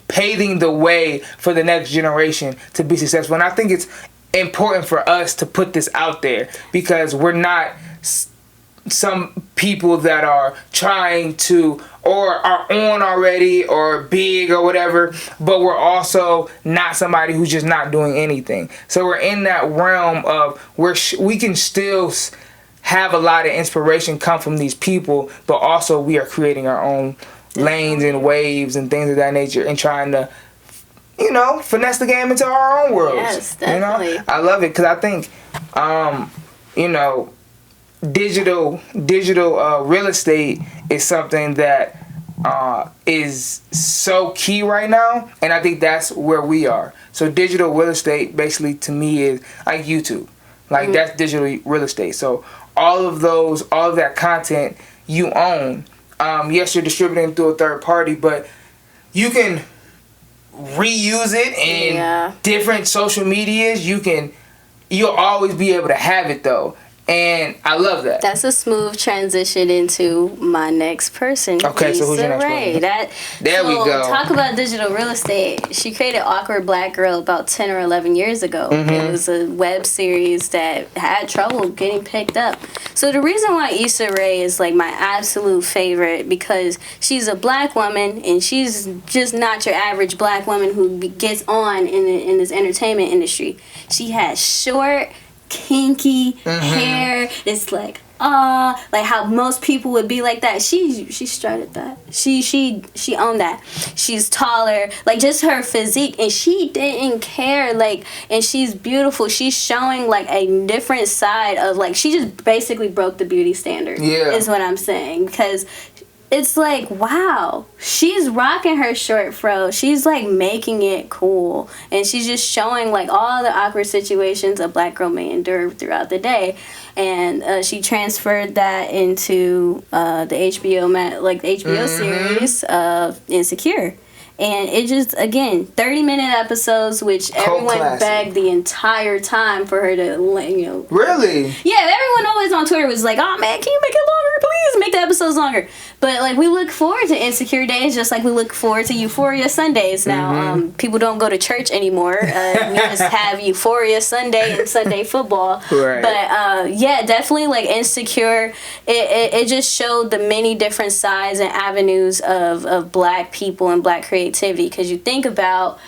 paving the way for the next generation to be successful. And I think it's important for us to put this out there because we're not some people that are trying to or are on already or big or whatever, but we're also not somebody who's just not doing anything. So we're in that realm of where we can still have a lot of inspiration come from these people, but also we are creating our own lanes and waves and things of that nature and trying to, finesse the game into our own worlds. Yes, definitely. I love it because I think, digital real estate is something that is so key right now, and I think that's where we are. So digital real estate basically to me is like YouTube. Like that's digital real estate. So all of that content you own. Yes, you're distributing through a third party, but you can reuse it in different social medias. You'll always be able to have it though. And I love that. That's a smooth transition into my next person. Okay, so who's your next Rae. person? There we go. Talk about digital real estate. She created Awkward Black Girl about 10 or 11 years ago. It was a web series that had trouble getting picked up. So the reason why Issa Rae is like my absolute favorite, because she's a black woman and she's just not your average black woman who gets on in this entertainment industry. She has short, kinky hair. It's like like how most people would be like that. She strutted that. She owned that. She's taller, like just her physique, and she didn't care. Like, and she's beautiful. She's showing like a different side of like, she just basically broke the beauty standard. Yeah, is what I'm saying, because it's like, wow, she's rocking her short fro. She's like making it cool. And she's just showing like all the awkward situations a black girl may endure throughout the day. And she transferred that into the HBO series of Insecure. And it just, again, 30-minute episodes, which everyone begged the entire time for her to, Really? Yeah, everyone always on Twitter was like, oh, man, can you make it longer? Please make the episodes longer. But, like, we look forward to Insecure Days just like we look forward to Euphoria Sundays now. People don't go to church anymore. We just have Euphoria Sunday and Sunday football. Right. But, yeah, definitely, like, Insecure, it just showed the many different sides and avenues of black people and black creativity. Because you think about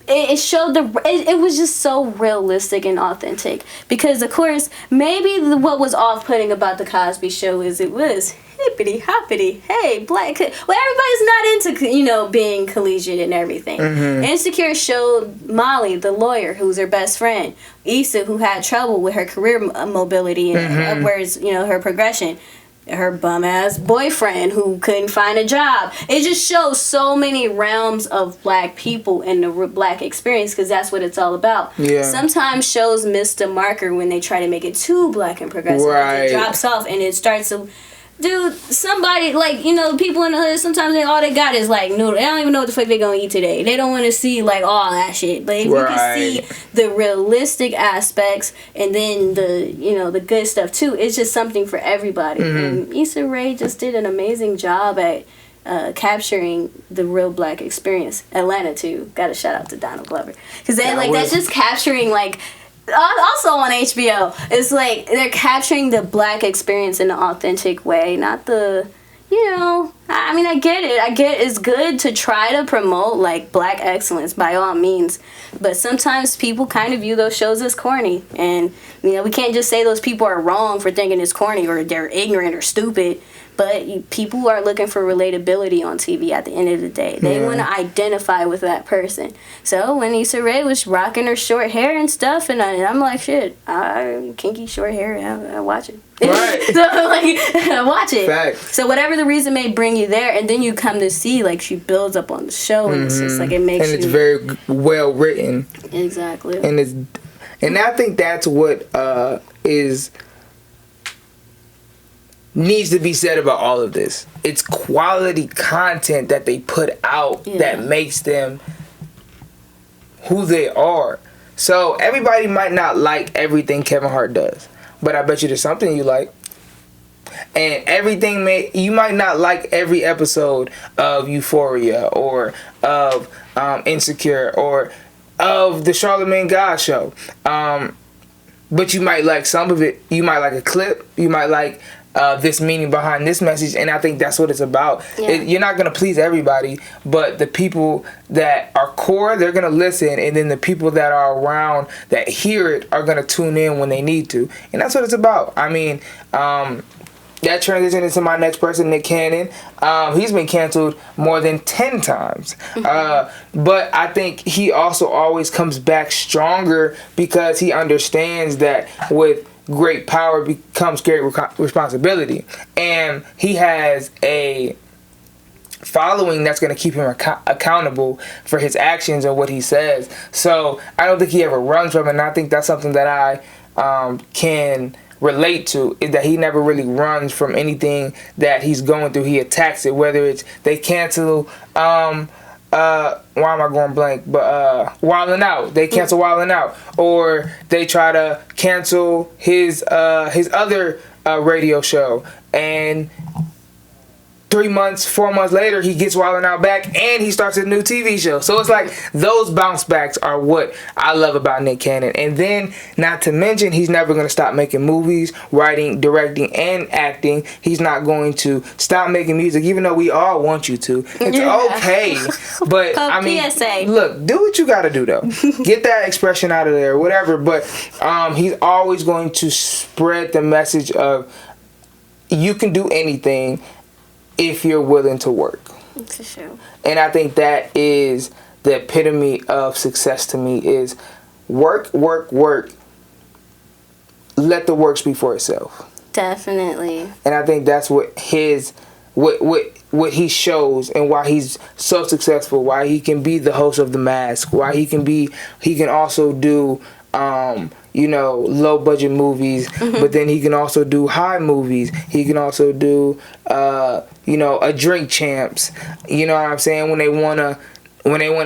it showed it was just so realistic and authentic. Because of course maybe what was off-putting about the Cosby Show is it was hippity hoppity, hey, black, well, everybody's not into being collegiate and everything. Insecure showed Molly, the lawyer, who's her best friend, Issa, who had trouble with her career mobility and upwards, her progression, her bum-ass boyfriend who couldn't find a job. It just shows so many realms of black people and the black experience, because that's what it's all about. Yeah. Sometimes shows miss the marker when they try to make it too black and progressive. Right. It drops off and it starts to... Dude, somebody, like, people in the hood, sometimes all they got is, like, noodle. They don't even know what the fuck they gonna eat today. They don't want to see, like, all that shit. But if you can see the realistic aspects and then the good stuff, too, it's just something for everybody. And Issa Rae just did an amazing job at capturing the real black experience. Atlanta, too. Got a shout out to Donald Glover. Because that's just capturing, like... Also on HBO, it's like they're capturing the black experience in an authentic way, not the, I mean, I get it. It's good to try to promote, like, black excellence by all means. But sometimes people kind of view those shows as corny. And, we can't just say those people are wrong for thinking it's corny or they're ignorant or stupid. But people are looking for relatability on TV at the end of the day. They want to identify with that person. So when Issa Rae was rocking her short hair and stuff, and I'm like, shit, kinky short hair, I watch it. Right. So, I watch it. Fact. So whatever the reason may bring you there, and then you come to see, like, she builds up on the show, and it's just like it makes it's very well written. Exactly. And I think that's what needs to be said about all of this. It's quality content that they put out that makes them who they are. So everybody might not like everything Kevin Hart does, but I bet you there's something you like. And you might not like every episode of Euphoria or of Insecure or of the Charlamagne God show. But you might like some of it. You might like a clip. You might like this meaning behind this message, and I think that's what it's about. You're not going to please everybody, but the people that are core, they're going to listen, and then the people that are around that hear it are going to tune in when they need to, and that's what it's about. I mean, that transition into my next person, Nick Cannon. He's been canceled more than 10 times. But I think he also always comes back stronger because he understands that with great power becomes great responsibility. And he has a following that's going to keep him accountable for his actions and what he says. So I don't think he ever runs from it. And I think that's something that I can relate to, is that he never really runs from anything that he's going through. He attacks it, whether it's they cancel why am I going blank? But Wildin' Out. They cancel Wildin' Out, or they try to cancel his other radio show, and 3 months, 4 months later, he gets Wildin' Out back, and he starts a new TV show. So it's like those bounce backs are what I love about Nick Cannon. And then, not to mention, he's never going to stop making movies, writing, directing, and acting. He's not going to stop making music, even though we all want you to. It's okay, but I mean, PSA. Look, do what you got to do though. Get that expression out of there, whatever. But he's always going to spread the message of you can do anything if you're willing to work. For sure. And I think that is the epitome of success to me, is work, work, work. Let the work speak for itself. Definitely. And I think that's what what he shows, and why he's so successful, why he can be the host of The Mask, why he can also do low budget movies, but then he can also do high movies. He can also do a Drink Champs. You know what I'm saying? When they wanna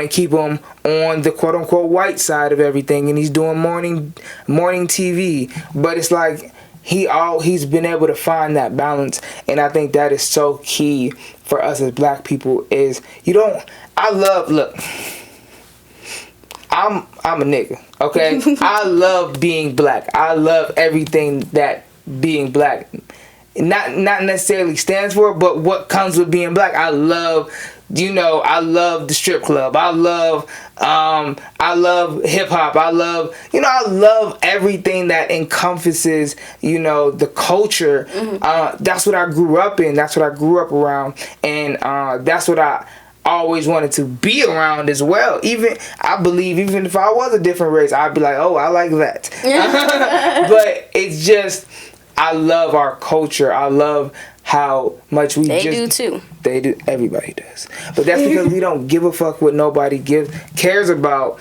keep him on the quote unquote white side of everything, and he's doing morning TV. But it's like he's been able to find that balance, and I think that is so key for us as black people. I'm a nigga, okay? I love being black. I love everything that being black not necessarily stands for, but what comes with being black. I love the strip club. I love hip hop. I love everything that encompasses, the culture. That's what I grew up in. That's what I grew up around, and that's what I always wanted to be around as well. I believe even if I was a different race, I'd be like, oh, I like that. But it's just, I love our culture. I love how much They do too. They do. Everybody does. But that's because we don't give a fuck what nobody cares about.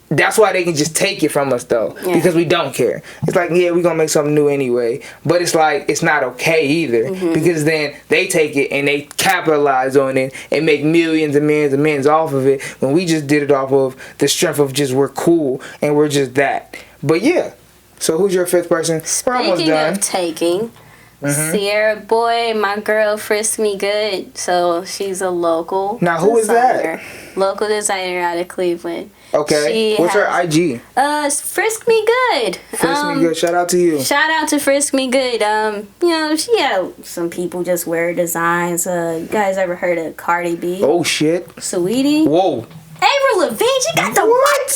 That's why they can just take it from us though, because we don't care. It's like, yeah, we're gonna make something new anyway, but it's like, it's not okay either, because then they take it and they capitalize on it and make millions and millions and millions off of it, when we just did it off of the strength of just, we're cool and we're just that. But yeah, so who's your fifth person? We're almost done. Speaking of taking, Cierra Boyd, my girl, Frisk Me Good. So she's a local. Now who designer, is that? Local designer out of Cleveland. Okay. What's her IG? Frisk Me Good. Frisk Me Good. Shout out to you. Shout out to Frisk Me Good. She had some people just wear designs. You guys ever heard of Cardi B? Oh shit. Sweetie. Whoa. Avril Lavigne, she got the what?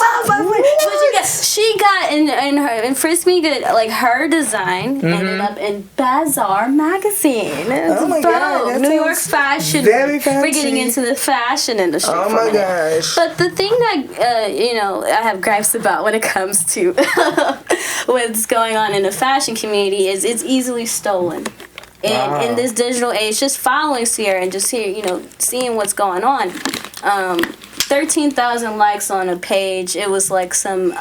She got in Frisk Me Good, like her design ended up in Bazaar magazine. Oh my god, New York fashion. Very fancy. We're getting into the fashion industry. Oh my gosh. But the thing that I have gripes about when it comes to what's going on in the fashion community is it's easily stolen. And in this digital age, just following Sierra and just seeing what's going on. 13,000 likes on a page. It was like some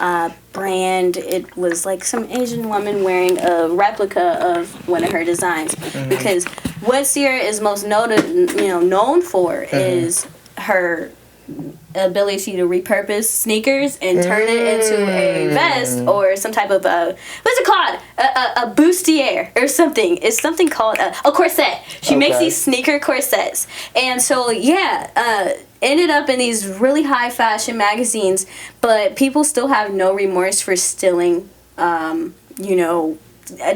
brand. It was like some Asian woman wearing a replica of one of her designs. Because what Sierra is most known for is her ability to repurpose sneakers and turn it into a vest or some type of what's it called, a bustier or something. It's something called a corset. She makes these sneaker corsets, and so ended up in these really high fashion magazines, but people still have no remorse for stealing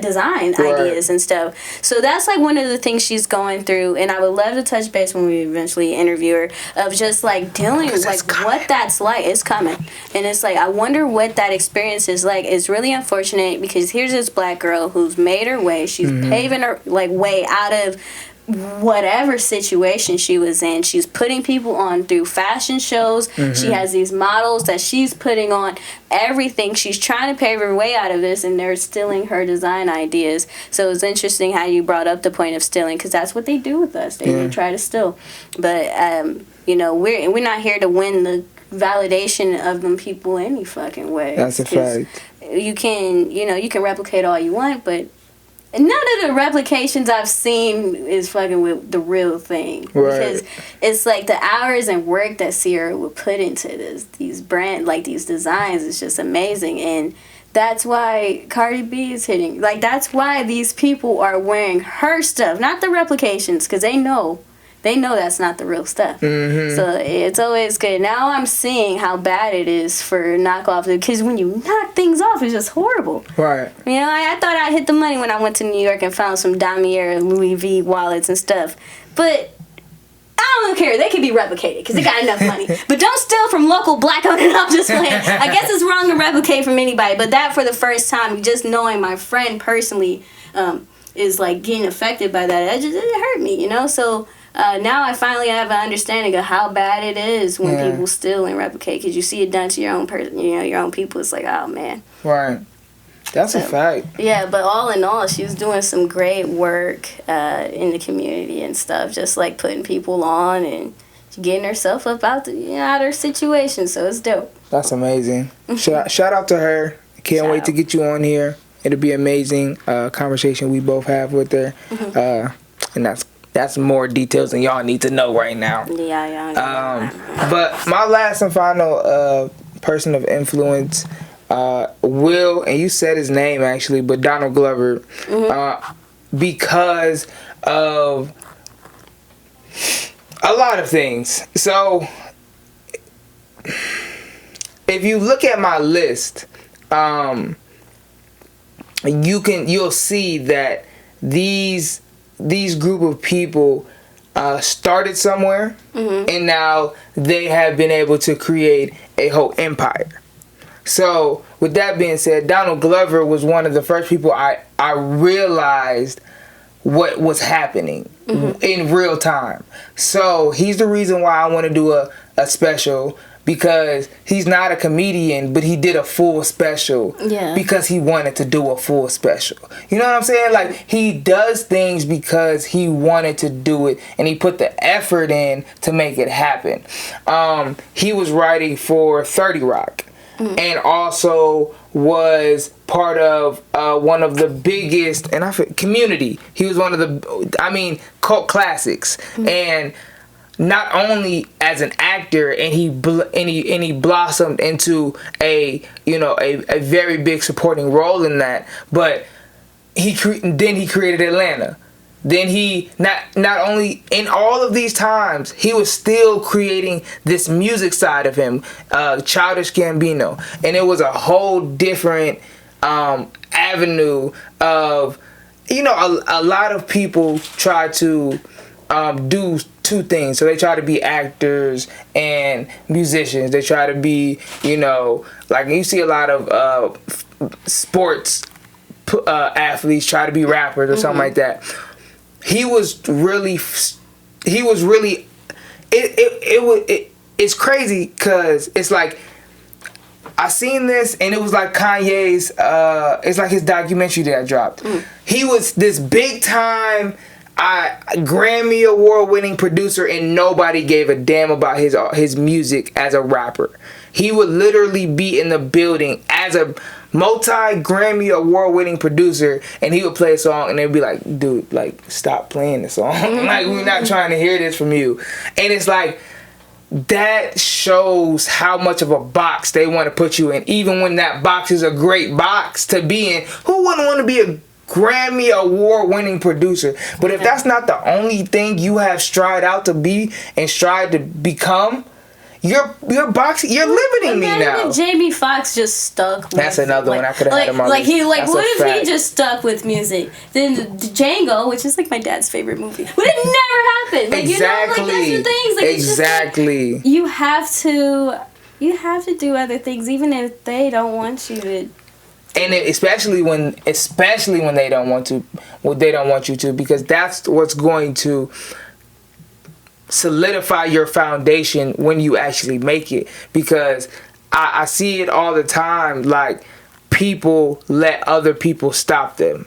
design ideas and stuff. So that's like one of the things she's going through, and I would love to touch base when we eventually interview her, of just like dealing with like what that's like. It's coming, and it's like, I wonder what that experience is like. It's really unfortunate, because here's this black girl who's made her way. She's paving her way out of whatever situation she was in. She's putting people on through fashion shows. She has these models that she's putting on everything. She's trying to pave her way out of this, and they're stealing her design ideas. So it's interesting how you brought up the point of stealing, because that's what they do with us. They try to steal. But we're not here to win the validation of them people any fucking way. That's a fact. You can replicate all you want, but none of the replications I've seen is fucking with the real thing. Right. Because it's like the hours and work that Cierra would put into these brand, like these designs is just amazing. And that's why Cardi B is hitting. Like, that's why these people are wearing her stuff, not the replications, because they know that's not the real stuff. Mm-hmm. So it's always good. Now I'm seeing how bad it is for knockoffs, because when you knock things off, it's just horrible. Right. You know, I thought I hit the money when I went to New York and found some Damier Louis V wallets and stuff. But I don't care. They can be replicated because they got enough money. But don't steal from local black owned. I'm just playing. I guess it's wrong to replicate from anybody. But that for the first time, just knowing my friend personally is like getting affected by that, it hurt me, you know? So now I finally have an understanding of how bad it is when people steal and replicate, because you see it done to your own person, you know, your own people. It's like, oh man. Right. That's a fact. Yeah, but all in all, she was doing some great work in the community and stuff, just like putting people on and getting herself up out out her situation. So it's dope. That's amazing. Shout out to her. Can't wait to get you on here. It'll be amazing conversation we both have with her, and that's more details than y'all need to know right now. Yeah. But my last and final person of influence. Will, and you said his name actually, but Donald Glover, because of a lot of things. So, if you look at my list, you'll see that these group of people started somewhere, and now they have been able to create a whole empire. So, with that being said, Donald Glover was one of the first people I realized what was happening in real time. So, he's the reason why I want to do a special, because he's not a comedian, but he did a full special because he wanted to do a full special. You know what I'm saying? Like, he does things because he wanted to do it, and he put the effort in to make it happen. He was writing for 30 Rock. And also was part of one of the biggest, Community. He was one of the, cult classics. And not only as an actor, and he blossomed into a very big supporting role in that. But then he created Atlanta. Then he not only in all of these times, he was still creating this music side of him, Childish Gambino, and it was a whole different avenue of, a lot of people try to do two things. So they try to be actors and musicians. They try to be, like you see a lot of sports athletes try to be rappers or something like that. He was really it's crazy because it's like I seen this and it was like Kanye's it's like his documentary that dropped. He was this big time Grammy Award winning producer, and nobody gave a damn about his music as a rapper. He would literally be in the building as a multi-Grammy Award winning producer, and he would play a song and they'd be like, dude, like, stop playing the song. Like, we're not trying to hear this from you. And it's like, that shows how much of a box they want to put you in, even when that box is a great box to be in. Who wouldn't want to be a Grammy Award winning producer? But if that's not the only thing you have strived out to be and strive to become, you're limiting me now. Jamie Foxx just stuck with, that's another one I could have had in my list. What if he just stuck with music? Then Django, which is like my dad's favorite movie, would it never happen? Like, exactly. that's the things. Like, exactly. It's just like, you have to do other things, even if they don't want you to. And especially when they don't want to, they don't want you to, because that's what's going to solidify your foundation when you actually make it. Because I see it all the time, like, people let other people stop them.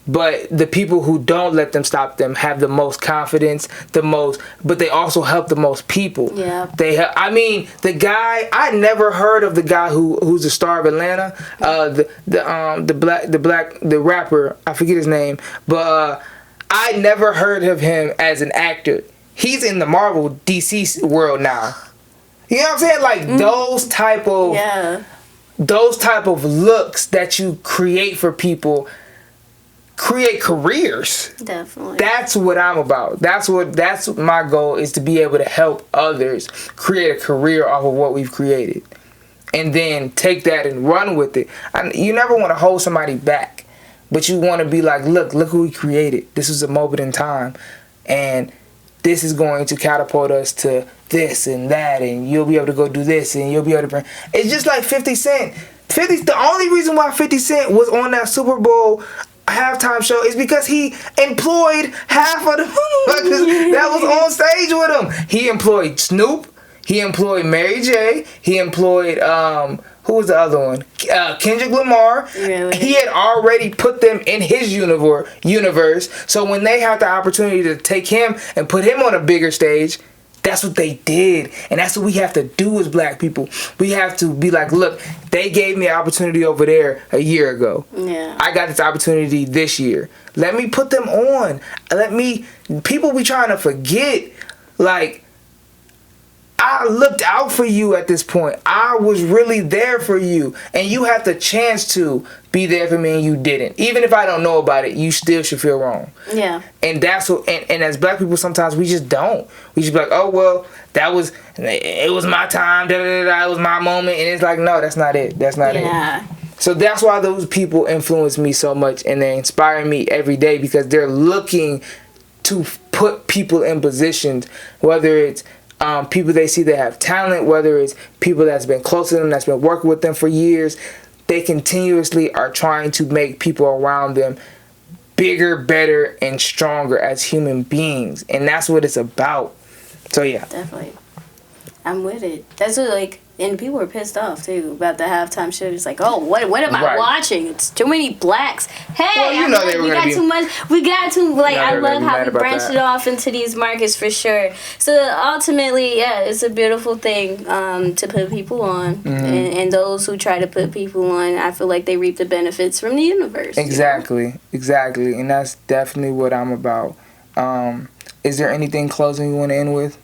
But the people who don't let them stop them have the most confidence, but they also help the most people. Yeah. I mean, the guy, I never heard of the guy who's the star of Atlanta, the rapper, I forget his name, but I never heard of him as an actor. He's in the Marvel DC world now. You know what I'm saying? Like those type of looks that you create for people create careers. Definitely. That's what I'm about. That's my goal, is to be able to help others create a career off of what we've created, and then take that and run with it. You never want to hold somebody back, but you want to be like, look who we created. This is a moment in time, and this is going to catapult us to this and that, and you'll be able to go do this, and you'll be able to bring. It's just like 50 Cent. The only reason why 50 Cent was on that Super Bowl halftime show is because he employed half of the motherfuckers that was on stage with him. He employed Snoop. He employed Mary J. He employed who was the other one? Kendrick Lamar. Really? He had already put them in his universe. So when they had the opportunity to take him and put him on a bigger stage, that's what they did. And that's what we have to do as black people. We have to be like, look, they gave me an opportunity over there a year ago. Yeah. I got this opportunity this year. Let me put them on. People be trying to forget, like, I looked out for you at this point. I was really there for you. And you had the chance to be there for me and you didn't. Even if I don't know about it, you still should feel wrong. Yeah. And that's what, and as black people, sometimes we just don't. We just be like, oh, well, it was my time, it was my moment. And it's like, no, that's not it. That's not it. So that's why those people influence me so much, and they inspire me every day, because they're looking to put people in positions, whether it's people they see that have talent, whether it's people that's been close to them, that's been working with them for years. They continuously are trying to make people around them bigger, better, and stronger as human beings. And that's what it's about. So, yeah. Definitely. I'm with it. That's what, like, and people were pissed off, too, about the halftime show. It's like, oh, what am I watching? It's too many blacks. Hey, well, we got too much. We got too, like, I love how we branched it off into these markets for sure. So, ultimately, yeah, it's a beautiful thing to put people on. Mm-hmm. And those who try to put people on, I feel like they reap the benefits from the universe. Exactly. You know? Exactly. And that's definitely what I'm about. Is there anything closing you want to end with?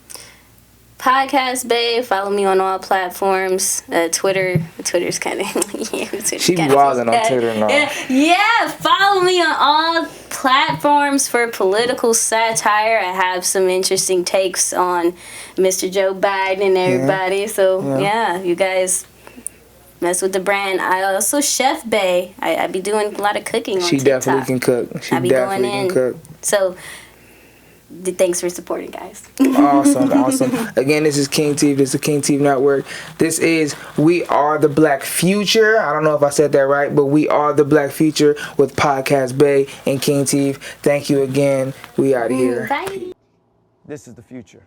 Podcast Babe, follow me on all platforms. Twitter's kind of she be wilding on Twitter now. Yeah, follow me on all platforms for political satire. I have some interesting takes on Mr. Joe Biden and everybody. So yeah, you guys mess with the brand. I also Chef Bae. I be doing a lot of cooking on TikTok. She definitely can cook. She definitely can cook. So thanks for supporting, guys. Awesome. Again, this is Kingtif. This is the Kingtif Network. This is We Are the Black Future. I don't know if I said that right, but We Are the Black Future with Podcast Bae and Kingtif. Thank you again. We out of here. Bye. This is the future.